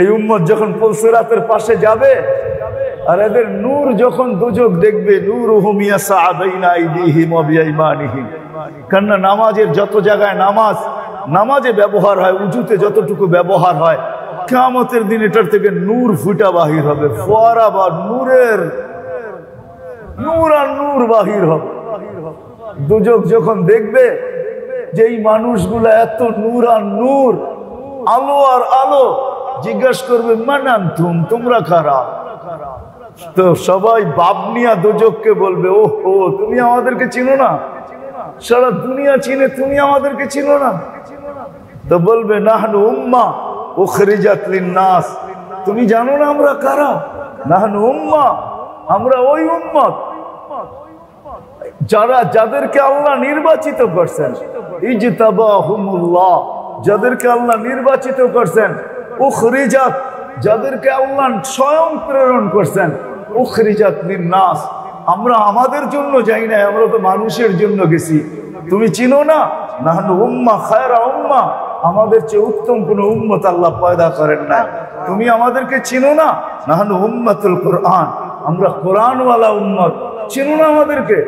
এই উম্মত যখন পুলসিরাতের পাশে যাবে আর এদের নূর যখন দুজক দেখবে, নূরুহুম ইয়াসআ বাইনা আইদিহিম ওয়া বিআইমানিহিম। কারণ নামাজের যত জায়গায় নামাজে ব্যবহার হয়, উজুতে যতটুকু ব্যবহার হয়, কিয়ামতের দিন এটার থেকে নূর ফুটা বাহির হবে, ফোয়ারা বা নূরের নূর আর নূর বাহির হবে। দুজক যখন দেখবে যে এই মানুষগুলা এত নূর আর নূর, আলো আর আলো, জিজ্ঞাসা করবে মানান তোমরা কারা? তো সবাই বাপ নিয়া দুজককে বলবে, ও তুমি আমাদেরকে চিনো না, সারা দুনিয়া চিনে, তুমি আমাদেরকে চিনো না। তো বলবে নাহনু উম্মাহ উখরিজাত লিন-নাস, তুমি জানো না আমরা কারা? নাহনু উম্মাহ, আমরা ওই উম্মত যাদেরকে আল্লাহ নির্বাচিত করছেন। ইজতাবাহুমুল্লাহ, যাদেরকে আল্লাহ নির্বাচিত করছেন। উখরিজাত, যাদেরকে আল্লাহ স্বয়ং প্রেরণ করছেন। উখরিজাত লিন-নাস, আমরা আমাদের জন্য যাই না, আমরা তো মানুষের জন্য গেছি। তুমি চিনো না? নাহনু উম্মাহ খায়রা উম্মাহ, আমাদের চেয়ে উত্তম কোন উম্মত আল্লাহ পয়দা করেন না। তুমি আমাদেরকে চিনো না? নাহনু উম্মাতুল কুরআন, আমরা কোরআনওয়ালা উম্মত। চিনো না আমাদেরকে?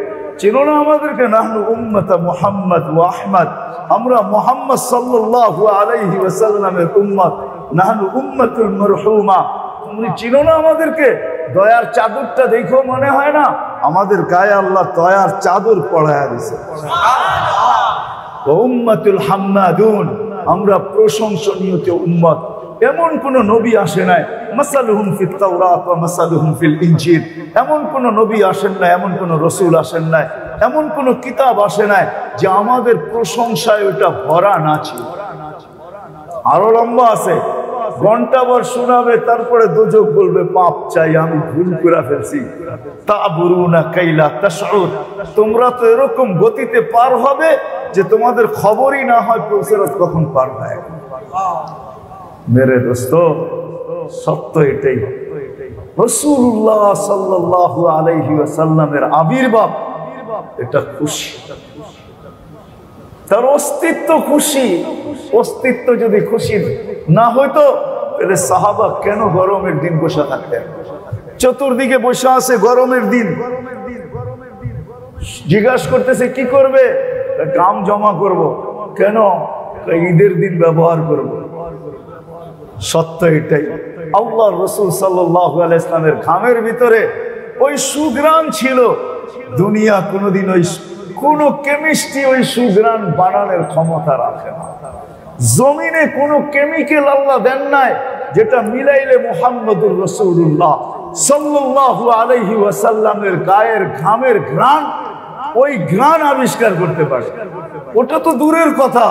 চিনো না আমাদেরকে? নাহনু উম্মাতা মুহাম্মদ ওয়া আহমদ, আমরা মুহাম্মদ সাল্লাল্লাহু আলাইহি ওয়াসাল্লামের উম্মত। নাহনু উম্মাতুল মারহুমা, তুমি চিনো না আমাদেরকে? দয়ার চাদরটা দেখো মনে হয় না আমাদের গায়ে আল্লাহ দয়ার চাদর পড়ায়া দিয়েছে। উম্মাতুল হাম্মাদুন, আমরা প্রশংসনীয় উম্মত। এমন কোন নবী আসে নাই মাসালুহুম ফিত তাওরাত ওয়া মাসালুহুম ফিল ইনজিল, এমন কোন নবী আসেন না, এমন কোন রাসূল আসেন নাই, এমন কোন কিতাব আসে নাই যে আমাদের প্রশংসায় ওটা ভরা না ছিল। আরো লম্বা আছে, ঘন্টাভর শোনাবে, তারপরে দোজখ বলবে পাপ চাই, আমি ভুল করে ফেলছি। তাবুরুনা কাইলা তাশউর, তোমরা তো এরকম গতিতে পার হবে যে তোমাদের খবরই না হয় পৌঁছারত কখন পার হয়। মেরে দোস্ত, সত্য এটাই। রাসূলুল্লাহ সাল্লাল্লাহু আলাইহি ওয়াসাল্লামের আবির্ভাব এটা খুশি, তার অস্তিত্ব খুশি। অস্তিত্ব যদি খুশি না হইতো তাহলে সাহাবা কেন গরমের দিন বসে থাকতেন? চতুর্দিকে বসে আছে গরমের দিন, জিজ্ঞাসা করতেছে কি করবে? গাম জমা করব। কেন? ঈদের দিন ব্যবহার করব। সত্য এটাই। আল্লাহর রাসূল সাল্লাল্লাহু আলাইহি ওয়াসাল্লামের ঘামের ভিতরে ওই সুঘ্রাণ ছিল। দুনিয়া কোনোদিন ওই কোন কেমিস্ট্রি ওই সুঘ্রাণ বানানোর ক্ষমতা রাখে না। জমিনে কোন কেমিক্যাল আল্লাহ দেন নাই যেটা মিলাইলে মুহাম্মদুর রাসূলুল্লাহ সাল্লাল্লাহু আলাইহি ওয়াসাল্লামের গায়ের ঘামের ঘ্রাণ, ওই ঘ্রাণ আবিষ্কার করতে পারে। ওটা তো দূরের কথা,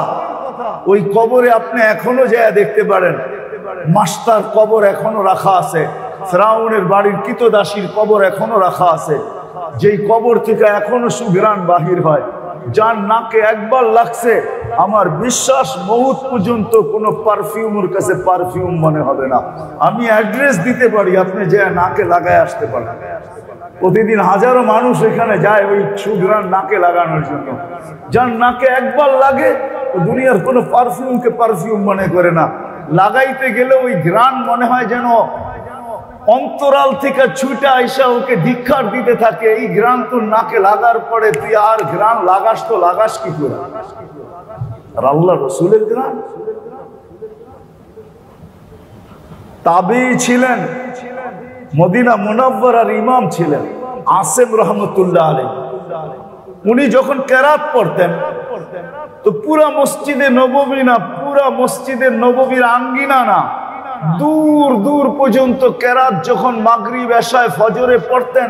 ওই কবরে আপনি এখনো যায় দেখতে পারেন, মাস্টার কবর এখনো রাখা আছে, ফিরাউনের বাড়ির কৃতদাসীর কবর এখনো রাখা আছে, যেই কবর থেকে এখনো সুঘ্রাণ বাহির হয়। যার নাকে একবার লাগছে, আমার বিশ্বাস মউত পর্যন্ত কোনো পারফিউমের কাছে পারফিউম মনে হবে না। আমি অ্যাড্রেস দিতে পারি, আপনি যে নাকে লাগায় আসতে পারেন। প্রতিদিন হাজারো মানুষ এখানে যায় ওই সুঘ্রাণ নাকে লাগানোর জন্য। যার নাকে একবার লাগে ও দুনিয়ার কোনো পারফিউমকে পারফিউম মনে করে না। লাগাইতে গেলে ওই ঘ্রাণ মনে হয় যেন অন্তরাল থেকে ছুটে আইসা ওকে ধিক্কার দিতে থাকে। এই ঘ্রাণ তোর নাকে লাগার পরে তুই আর ঘ্রাণ লাগাস তো লাগাস কি করে? আর আল্লাহ রাসূলের ঘ্রাণ। তাবেঈ ছিলেন, মদিনা মুনাওয়ারার ইমাম ছিলেন আসেম রহমতুল্লাহ আলাইহি। উনি যখন কেরাত পড়তেন তো পুরা মসজিদে নববী না, পুরা মসজিদে নববীর আঙ্গিনা না, দূর দূর পর্যন্ত কেরাত যখন মাগরিব এশায় ফজরে পড়তেন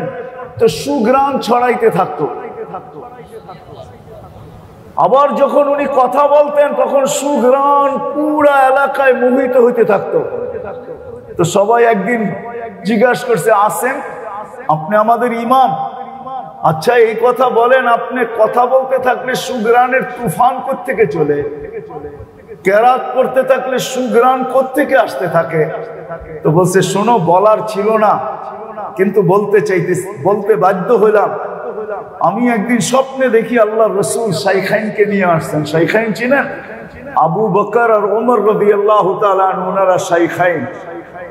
তো সুঘ্রাণ ছড়াইতে থাকতো। আবার যখন উনি কথা বলতেন তখন সুঘ্রাণ পুরা এলাকায় মোহিত হইতে থাকতো। তো সবাই একদিন জিজ্ঞাসা করছে, আসেন আপনি আমাদের ইমাম, আচ্ছা এই কথা বলেন, আপনি কথা বলতে থাকলে সুঘ্রাণের তুফান কোত্থেকে চলে, কেরাত করতে থাকলে সুঘ্রাণ কোত্থেকে আসতে থাকে? তো বলছে শোনো, বলার ছিল না কিন্তু বলতে বাধ্য হইলাম। আমি একদিন স্বপ্নে দেখি আল্লাহ রাসূল শাইখাইনকে নিয়ে আসছেন। শাইখাইন চিনেন? আবু বকর আর ওমর রাদিয়াল্লাহু তাআলা আনহু, ওনারা শাইখাইন।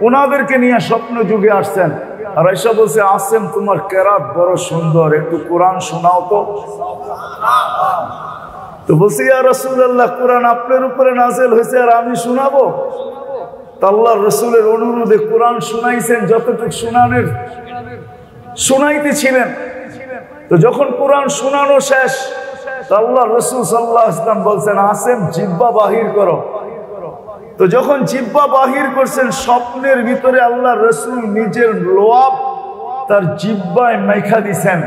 ওনাদেরকে নিয়ে স্বপ্ন যুগে আসছেন। আর আয়েশা বলছে, আসেন তোমার কেরাত বড় সুন্দর, একটু কোরআন শোনাও তো। তো বলছে, ইয়া রাসূলুল্লাহ, কোরআন আপনার উপরে নাযিল হয়েছে আর আমি শোনাবো? তো আল্লাহর রাসূলের অনুরোধে কোরআন শোনাইছেন, যতটুকু শোনাইতেছিলেন। তো যখন কোরআন শোনানো শেষ তো আল্লাহর রাসূল সাল্লাল্লাহু আলাইহি ওয়াসাল্লাম বলছেন, আসেন জিহ্বা বাহির করো। তো যখন জিহ্বা বাহির করছেন, স্বপ্নের ভিতরে আল্লাহর রাসূল নিজের লোয়াব তার জিহ্বায় মাইখা দিছেন।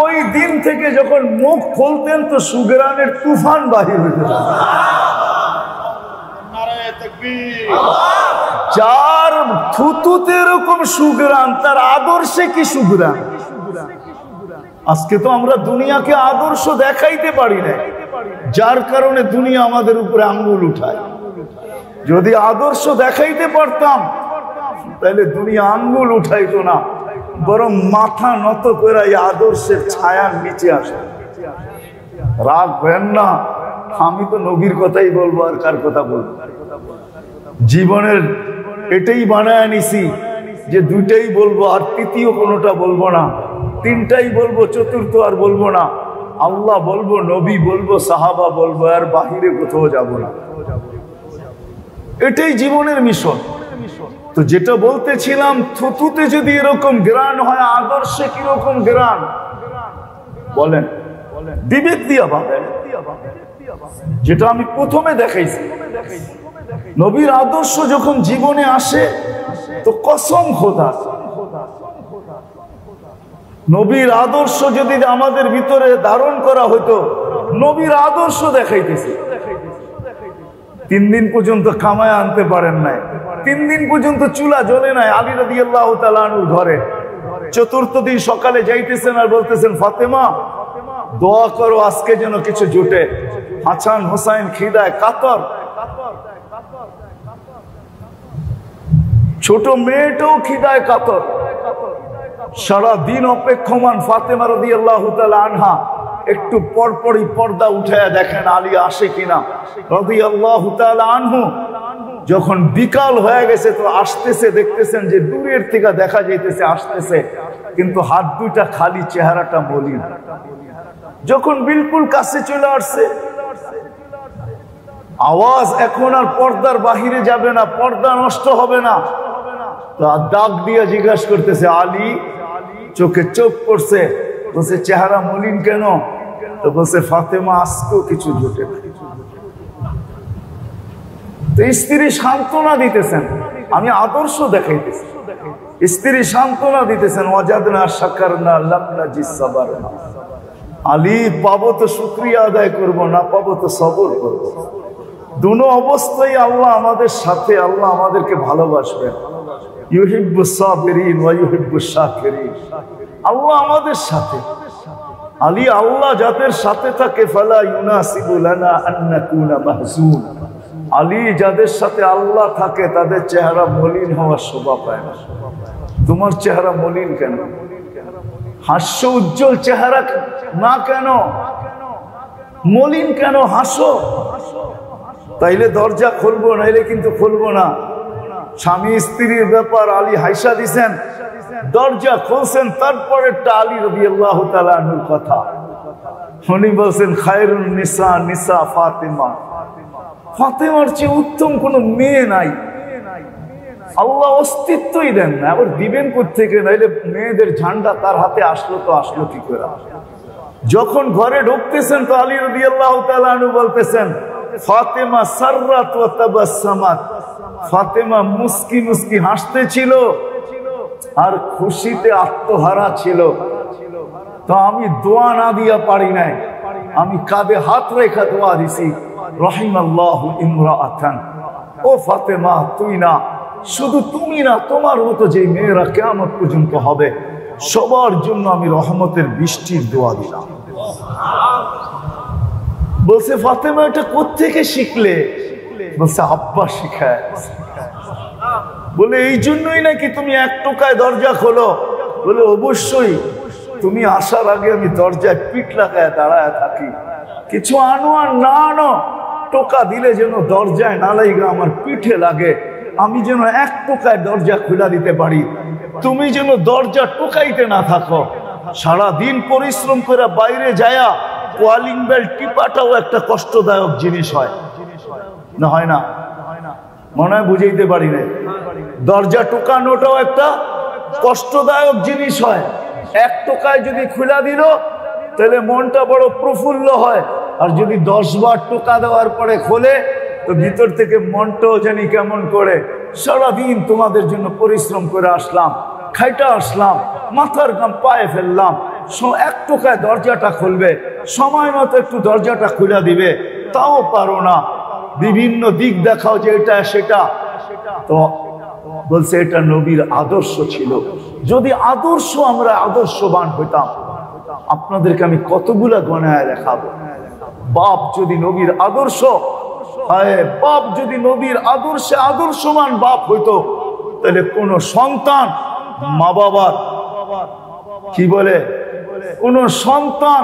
ওই দিন থেকে যখন মুখ খুলতেন তো সুগরানের তুফান বাহির হইতে থাকে। যার থুতুতে এরকম সুগরান, তার আদর্শে কি সুগরান। আজকে তো আমরা দুনিয়াকে আদর্শ দেখাইতে পারি না, যার কারণে দুনিয়া আমাদের উপরে আঙ্গুল উঠায়। যদি আদর্শ দেখাইতে পারতাম তাহলে দুনিয়া আঙ্গুল উঠাইতো না, বরং মাথা নত করে এই আদর্শের ছায়ার নিচে আসে। রাগ ভেন না, আমি তো নবীর কথাই বলবো, আর কার কথা বলবো। জীবনের এটাই বানায় নিছি যে দুইটাই বলবো, আর তৃতীয় কোনোটা বলবো না, তিনটাই বলবো, চতুর্থ আর বলবো না। আল্লাহ বলবো, নবী বলবো, সাহাবা বলবো, আর বাহিরে কোথাও যাব না। এটাই জীবনের মিশন। তো যেটা বলতেছিলাম, থুতুতে যদি এরকম গ্রান হয়, আদর্শে কিরকম গ্রান বলেন, বিবেক দিয়া ভাবেন। যেটা আমি প্রথমে দেখাইছি, নবীর আদর্শ যখন জীবনে আসে তো কসম খোদা, নবীর আদর্শ যদি আমাদের ভিতরে ধারণ করা হতো, নবীর আদর্শ দেখাইতেছি। 3 দিন পর্যন্ত কামায় আনতে পারেন নাই, 3 দিন পর্যন্ত চুলা জ্বলে নাই আলী রাদিয়াল্লাহু তাআলা আনহুর ঘরে। 4র্থ দিন সকালে যাইতেছেন আর বলতেছেন, ফাতেমা দোয়া করো আজকে যেন কিছু জুটে। হাসান হোসাইন খিদায় কাতর, ছোট মেয়েটাও খিদায় কাতর। সারা দিন অপেক্ষমান ফাতেমা রাদিয়াল্লাহু তাআলা আনহা একটু পরপরই পর্দা উঠায়া দেখেন আলী আসে কিনা রাদিয়াল্লাহু তাআলা আনহু। যখন বিকাল হয়ে গেছে তো আসতেছে, দেখতেছেন যে দূরের থেকে দেখা যাইতেছে আসতেছে, কিন্তু হাত দুইটা খালি, চেহারাটা মলিন। যখন বিলকুল কাছে চলে আসছে, আওয়াজ এখন আর পর্দার বাহিরে যাবে না, পর্দা নষ্ট হবে না। তো ডাক দিয়ে জিজ্ঞাসা করতেছে, আলী? চোখে চোখ পড়ছে, বলছে চেহারা মলিন কেন? তো বলছে, ফাতেমা আজকেও কিছু জুটে। তো স্ত্রী সান্ত্বনা দিতেছেন, আমি আদর্শ দেখাইতেছি। স্ত্রী সান্ত্বনা দিতেছেন, ওয়াজাদনা শাকারনা লাম নাজিস সাবারনা। আলী পাবো তো শুকরিয়া আদায় করব, না পাবো তো সবর করব। দুনো অবস্থায় আল্লাহ আমাদের সাথে, আল্লাহ আমাদেরকে ভালোবাসবেন। ইউহিব্বুস সাবিরিন ওয়া ইউহিব্বুশ শাকিরিন। আল্লাহ আমাদের সাথে। আলী আল্লাহ যাদের সাথে থাকে, ফালা ইউনাসিবু লানা আন নাকুনা মাহজুন। আলী যাদের সাথে আল্লাহ থাকে তাদের চেহারা মলিন হওয়ার শোভা পায় না। তোমার চেহারা মলিন কেন? হাস্য উজ্জ্বল চেহারা না কেন? মলিন কেন? হাসো। তাইলে দরজা খুলবো, নাইলে কিন্তু খুলবো না। স্বামী স্ত্রীর ব্যাপার, আলী হাইসা দিছেন, দরজা খুলছেন, তারপরেরটা আলী রাদিয়াল্লাহু তাআলা আনহুর কথা। উনি বলছেন, খায়রুন নিসা নিসা ফাতেমা। ফাতেমার চেয়ে উত্তম কোন মেয়ে নাই। আল্লাহ অস্তিত্বই দেন না, আবার দিবেন কোত্থেকে? নাইলে মেয়েদের ঝান্ডা তার হাতে আসলো তো আসলো কি করে? যখন ঘরে ঢুকতেছেন তো আলী রাদিয়াল্লাহু তাআলা আনহু বলতেছেন, ফাতেমা সাররাত ওয়া তাবাসসামাত। ফাতেমা মুস্কি মুস্কি হাসতেছিল আর খুশিতে আত্মহারা ছিল। তো আমি দোয়া না দিয়া পারি নাই, আমি কাঁধে হাত রেখা দোয়া দিছি, রাহিমাল্লাহু ইমরাআতান। ও ফাতেমা, তুই না, শুধু তুমি না, তোমার মতো যে মেয়েরা কিয়ামত পর্যন্ত হবে, সবার জন্য আমি রহমতের বৃষ্টির দোয়া দিলাম। বলছে, ফাতেমা এটা কোত্থেকে শিখলে? বলছে, আব্বা শিখায়। বলে, এই জন্যই নাকি তুমি এক টোকায় দরজা খোলো? বলে, অবশ্যই। তুমি আসার আগে আমি দরজায় পিঠ লাগায় দাঁড়ায় থাকি, কিছু আনো আর না আনো, টোকা দিলে যেন দরজায় না লাগে, আমার পিঠে লাগে, আমি যেন এক টোকায় দরজা খুলে দিতে পারি, তুমি যেন দরজা টোকাইতে না থাকো। সারাদিন পরিশ্রম করে বাইরে যায়া কলিং বেল টিপাটাও একটা কষ্টদায়ক জিনিস হয় না? হয় না? মনে হয় বুঝাইতে পারি না। দরজা টোকানোটাও একটা কষ্টদায়ক জিনিস হয়। এক টোকায় যদি খুলে দিল তাহলে মনটা বড় প্রফুল্ল হয়, আর যদি 10 বার টোকা দেওয়ার পরে খোলে তো ভিতর থেকে মনটাও জানি কেমন করে। সারাদিন তোমাদের জন্য পরিশ্রম করে আসলাম, খাইটা আসলাম, মাথার ঘাম পায়ে ফেললাম, এক টোকায় দরজাটা খুলবে, সময় মতো একটু দরজাটা খুলে দিবে, তাও পারো না। বিভিন্ন দিক দেখাও যে এটা সেটা। তো বলছে এটা নবীর আদর্শ ছিল। যদি আদর্শ আমরা আদর্শবান হইতাম, আপনাদেরকে আমি কতগুলা গণায় দেখাবো। বাপ যদি নবীর আদর্শ, বাপ যদি নবীর আদর্শে আদর্শবান বাপ হইতো, তাহলে কোন সন্তান মা বাবার কি বলে, কোন সন্তান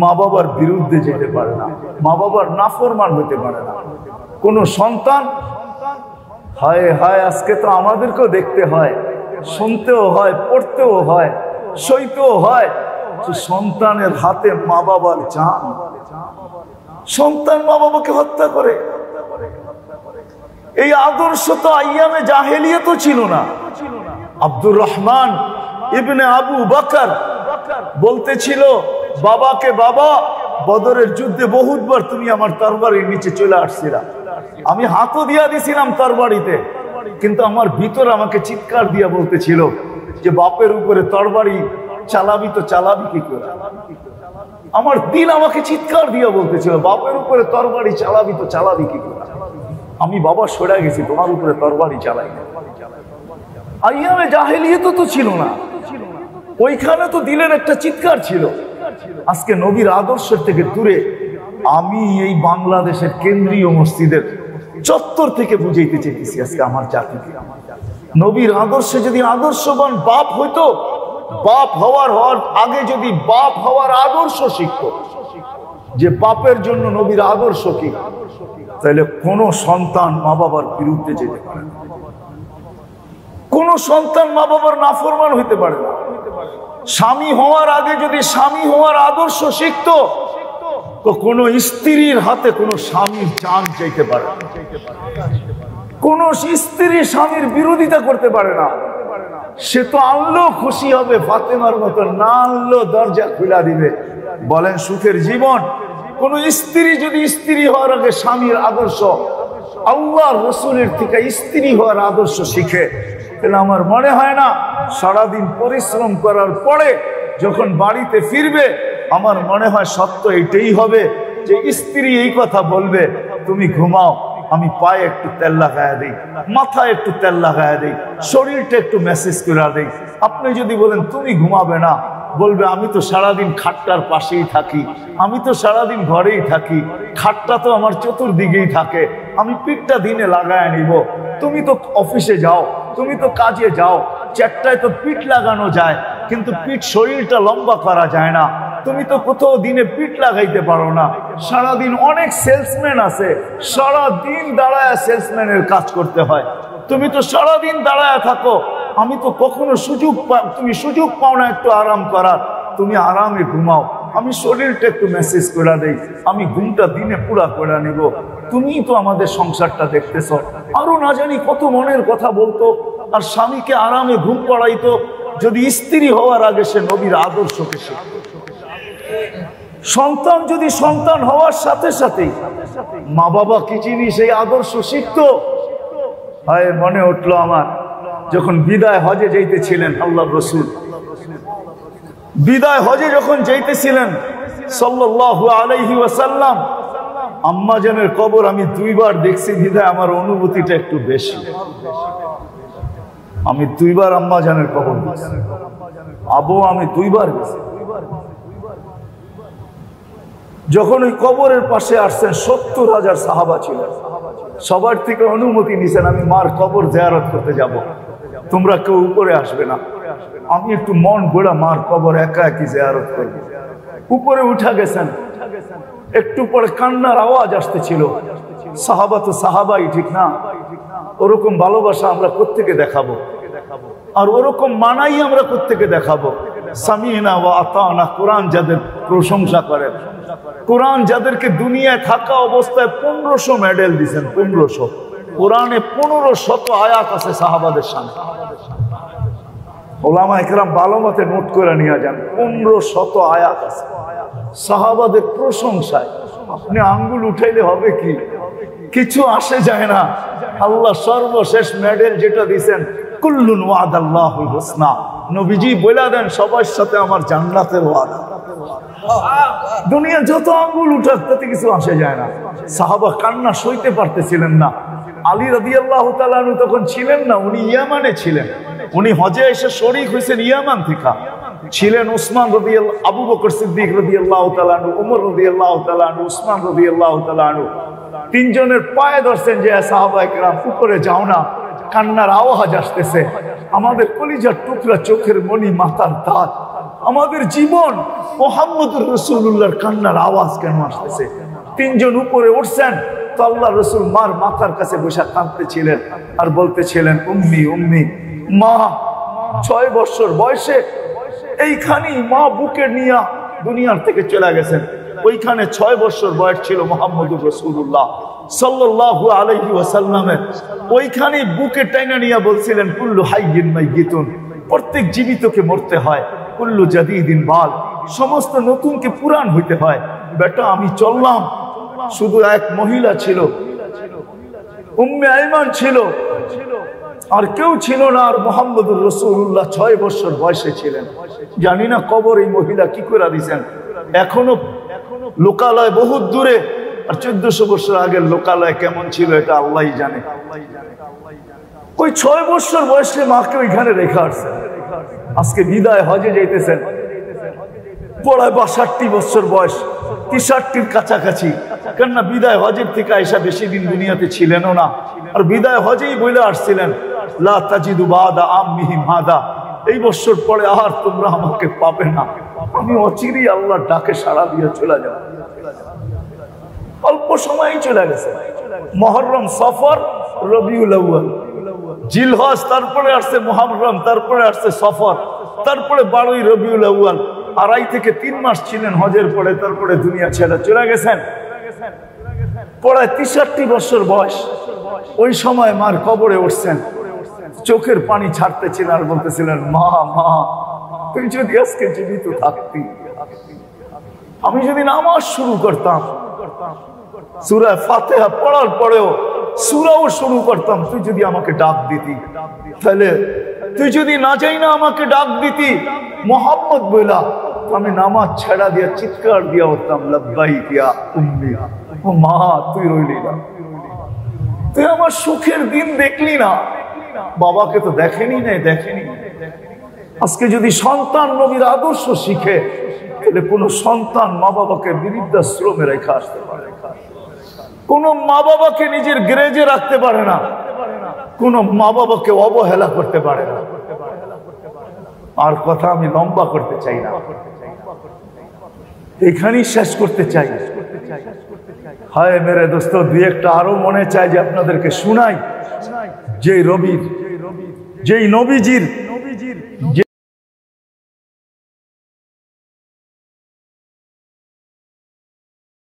মা বাবার বিরুদ্ধে যেতে পারে না, মা বাবার নাফরমান হইতে পারে না। কোন সন্তান হায় হায়, আজকে তো আমাদেরকেও দেখতে হয়, শুনতেও হয়, পড়তেও হয়, সইতেও হয়, সন্তানের হাতে মা বাবার জান। সন্তান মা বাবাকে হত্যা করে। এই আদর্শ তো আইয়ামে জাহেলিয়াত ছিল না। আব্দুর রহমান ইবনে আবু বকর বলতেছিল বাবাকে, বাবা বদরের যুদ্ধে বহুতবার তুমি আমার তরবারির নিচে চলে আসছিলা, আমি হাতও দিয়া দিছিলাম তরবারিতে, কিন্তু আমার ভিতর আমাকে চিৎকার দিয়া বলতেছিল যে বাপের উপরে তরবারি চালাবি তো চালাবি কি করে। আমার দিল আমাকে চিৎকার দিয়া বলতেছিল বাপের উপরে তরবারি চালাবি তো চালাবি কি করে। আমি বাবা সরে গেছি, তোমার উপরে তরবারি চালাই না। আইয়ামে জাহেলিয়াত তো ছিল না, ওইখানে তো দিলের একটা চিৎকার ছিল। আজকে নবীর আদর্শের থেকে দূরে আমি এই বাংলাদেশের কেন্দ্রীয় মসজিদের চত্বর থেকে বুঝাইতে চাইতেছি আজকে আমার জাতিকে, নবীর আদর্শে যদি আদর্শবান বাপ হইতো, বাপ হওয়ার আগে যদি বাপ হওয়ার আদর্শ শিখতো যে বাপের জন্য নবীর আদর্শ কি, তাহলে কোন সন্তান মা বাবার বিরুদ্ধে যেতে পারে না, কোন সন্তান মা বাবার নাফরমান হইতে পারে না। স্বামী হওয়ার আগে যদি স্বামী হওয়ার আদর্শ শিখতো, তো কোন স্ত্রীর হাতে কোন স্বামীর জান চাইতে পারে না, কোন স্ত্রী স্বামীর বিরোধিতা করতে পারে না। সে তো আনলেও খুশি হবে ফাতেমার মতো, না আনলেও দরজা খুলা দিবে। বলেন সুখের জীবন। কোন স্ত্রী যদি স্ত্রী হওয়ার আগে স্বামীর আদর্শ, আল্লাহ রসুলের থেকে স্ত্রী হওয়ার আদর্শ শিখে, তাহলে আমার মনে হয় না সারাদিন পরিশ্রম করার পরে যখন বাড়িতে ফিরবে, আমার মনে হয় সত্য এটাই হবে যে স্ত্রী এই কথা বলবে, তুমি ঘুমাও, আমি পায়ে একটু তেল লাগায়া দিই, মাথায় একটু তেল লাগায়া দিই, শরীরটা একটু মেসেজ করে দিই। আপনি যদি বলেন তুমি ঘুমাবে না, বলবে আমি তো সারাদিন খাটটার পাশেই থাকি, আমি তো সারাদিন ঘরেই থাকি, খাটটা তো আমার চতুর্দিকেই থাকে, আমি পিঠটা দিনে লাগায় নিব। তুমি তো অফিসে যাও, তুমি তো কাজে যাও, চারটায় তো পিঠ লাগানো যায়, কিন্তু পিঠ শরীরটা লম্বা করা যায় না। তুমি তো কোথাও দিনে পিঠ লাগাইতে পারো না। সারাদিন অনেক সেলসম্যান আছে, সারাদিন দাঁড়ায় সেলসম্যানের কাজ করতে হয়, তুমি তো সারাদিন দাঁড়ায় থাকো। আমি তো কখনো তুমি সুযোগ পাও না একটু আরাম করার, তুমি আরামে ঘুমাও, আমি শরীরটা একটু মেসেজ করে দেই, আমি ঘুমটা দিনে পুরা করে নিব। তুমি তো আমাদের সংসারটা দেখতেছ। আরো না জানি কত মনের কথা বলতো, আর স্বামীকে আরামে ঘুম পড়াইতো, যদি স্ত্রী হওয়ার আগে সে নবীর আদর্শকে শিখত। সন্তান যদি সন্তান হওয়ার সাথে সাথে মা বাবা কি জিনিস এই আদর্শ শিখতো। হয় মনে উঠলো আমার, যখন বিদায় হজে যাইতেছিলেন আল্লাহ রসুল, বিদায় হজে যখন যাইতেছিলেন সাল্লাল্লাহু আলাইহি ওয়াসাল্লাম, আম্মা জানের কবর আমি 2 বার দেখছি, বিদায় আমার অনুভূতিটা একটু বেশি। আমি 2 বার আম্মা জানের কবর দেখছি, আবু আমি 2 বার গেছি। যখন ওই কবরের পাশে আসছেন 70,000 সাহাবা ছিল, সবার থেকে অনুমতি নিছেন আমি মার কবর জিয়ারত করতে যাব, তোমরা কেউ উপরে আসবে না, আমি একটু মন গোড়া মার কবর একা একই জিয়ারত করব। উপরে উঠা গেছেন, একটু পরে কান্নার আওয়াজ আসতেছিল। সাহাবা তো সাহাবাই, ঠিক না? ওরকম ভালোবাসা আমরা কোত্থেকে দেখাবো, আর ওরকম মানাই আমরা কোত্থেকে দেখাবো? সামিনা ওয়া আতানা, কোরআন যাদের প্রশংসা করেন, কোরআন যাদেরকে দুনিয়ায় থাকা অবস্থায় 1500 মেডেল দিচ্ছেন, 1500, কোরআনে 1500 আয়াত আছে সাহাবাদের সামনে। ওলামা ইকরাম ভালো মতে নোট করে নিয়ে যান, 1500 আয়াত আছে সাহাবাদের প্রশংসায়। আপনি আঙ্গুল উঠাইলে হবে কি? কিছু আসে যায় না। আল্লাহ সর্বশেষ মেডেল যেটা দিচ্ছেন, কুল্লুন ওয়াদাল্লাহুল হুসনা, নবীজি বলে দেন সবার সাথে আমার জান্নাতের ওয়াদা। দুনিয়া যত আঙ্গুল উঠাক তাতে কিছু আসে যায় না। সাহাবা কান্না সইতে পারতেছিলেন না। আলী রাদিয়াল্লাহু তাআলা আনহু তখন ছিলেন না, উনি ইয়ামানে ছিলেন। উনি হজে এসে শরীক হয়েছেন ইয়ামান থেকে। ছিলেন উসমান রাদিয়াল্লাহু, আবু বকর সিদ্দিক রাদিয়াল্লাহু তাআলা আনহু, ওমর রাদিয়াল্লাহু তাআলা আনহু, উসমান রাদিয়াল্লাহু তাআলা আনহু। তিনজনের পায়ে ধরছেন যে সাহাবায়ে কেরাম উপরে যাও না, কান্নার আওয়াজ আসতেছে। আমাদের কলিজার টুকরা, চোখের মনি, মাথার দাঁত, আমাদের জীবন মুহাম্মদুর রাসূলুল্লাহর কান্নার আওয়াজ কেন আসতেছে? তিনজন উপরে উঠছেন তো আল্লাহ রসুল মার মাথার কাছে বসে কাঁদতেছিলেন আর বলতেছিলেন, উম্মি উম্মি, মা 6 বছর বয়সে এইখানেই মা বুকে নিয়ে দুনিয়ার থেকে চলে গেছেন। ওইখানে 6 বছর বয়স ছিল মুহাম্মদুর রাসূলুল্লাহ সাল্লাল্লাহু আলাইহি ওয়াসাল্লামের। ওইখানেই বুকে টাইনা নিয়ে বলছিলেন, কুল্লু হাইয়িন মাইয়িতুন, প্রত্যেক জীবিতকে মরতে হয়, কুল্লু জাদীদিন বাল, সমস্ত নতুনকে পুরান হইতে হয়। বেটা আমি চললাম। শুধু এক মহিলা ছিল, উম্মে আইমান ছিল, আর কেউ ছিল না। আর মুহাম্মদুর রাসূলুল্লাহ 6 বছর বয়সে ছিলেন। জানি না কবর এই মহিলা কি করে দিয়েছেন। এখনো লোকালয় বহুত দূরে, আর 1400 বছর আগের লোকালয় কেমন ছিল এটা আল্লাহই জানে। ওই 6 বছর বয়সে মাকে ওইখানে রেখে আসছে। আজকে বিদায় হজে যাইতেছেন, পড়ায় 62 বছর বয়স, 63-র কাছাকাছি। কেননা বিদায় হজের থেকে আয়েশা বেশি দিন দুনিয়াতে ছিলেনও না, আর বিদায় হজেই বলে আসছিলেন, লা তাজিদু বাদা আম্মিহিম হাদা, এই বছর পরে আর তোমরা আমাকে পাবে না, আমি অচিরেই আল্লাহর ডাকে সাড়া দিয়ে চলে যাব। অল্প সময়ই চলে গেছে। মুহররম, সফর, রবিউল আউয়াল, জিলহজ, তারপরে আসছে মুহররম, তারপরে আসছে সফর, তারপরে 12ই রবিউল আউয়াল। 2.5 থেকে 3 মাস ছিলেন হজের পরে, তারপরে দুনিয়া ছেড়ে চলে গেছেন। পড়ায় 63 বছর বয়স। ওই সময় মার কবরে উঠছেন, চোখের পানি ছাড়তেছিলেন আর বলতেছিলেন, মা মা, তুই যদি আজকে জীবিত থাকতি, আমি যদি নামাজ শুরু করতাম, সূরা ফাতিহা পড়ার পরেও সূরাও শুরু করতাম, তুই যদি আমাকে ডাক দিতি, তাহলে তুই যদি না চাই না আমাকে ডাক দিতি মুহাম্মদ বইলা, আমি নামাজ ছেড়া দিয়া চিৎকার দিয়া উঠতাম, লাব্বাইক ইয়া উম্মি, ও মা তুই রইলি না, তুই আমার সুখের দিন দেখলি না, বাবাকে তো দেখেনি। আজকে যদি সন্তান নবীর আদর্শ শিখে, তাহলে কোন সন্তান মা বাবাকে বৃদ্ধাশ্রমে রেখে আসতে পারে, কোন মা বাবাকে নিজের গ্রেজে রাখতে পারে না, কোন মা বাবাকে অবহেলা করতে পারে না। আর কথা আমি লম্বা করতে চাই না, এখানেই শেষ করতে চাই। হায় মেরে দোস্ত, 2-1টা আরো মনে চাই যে আপনাদেরকে শুনাই, যেই নবীজির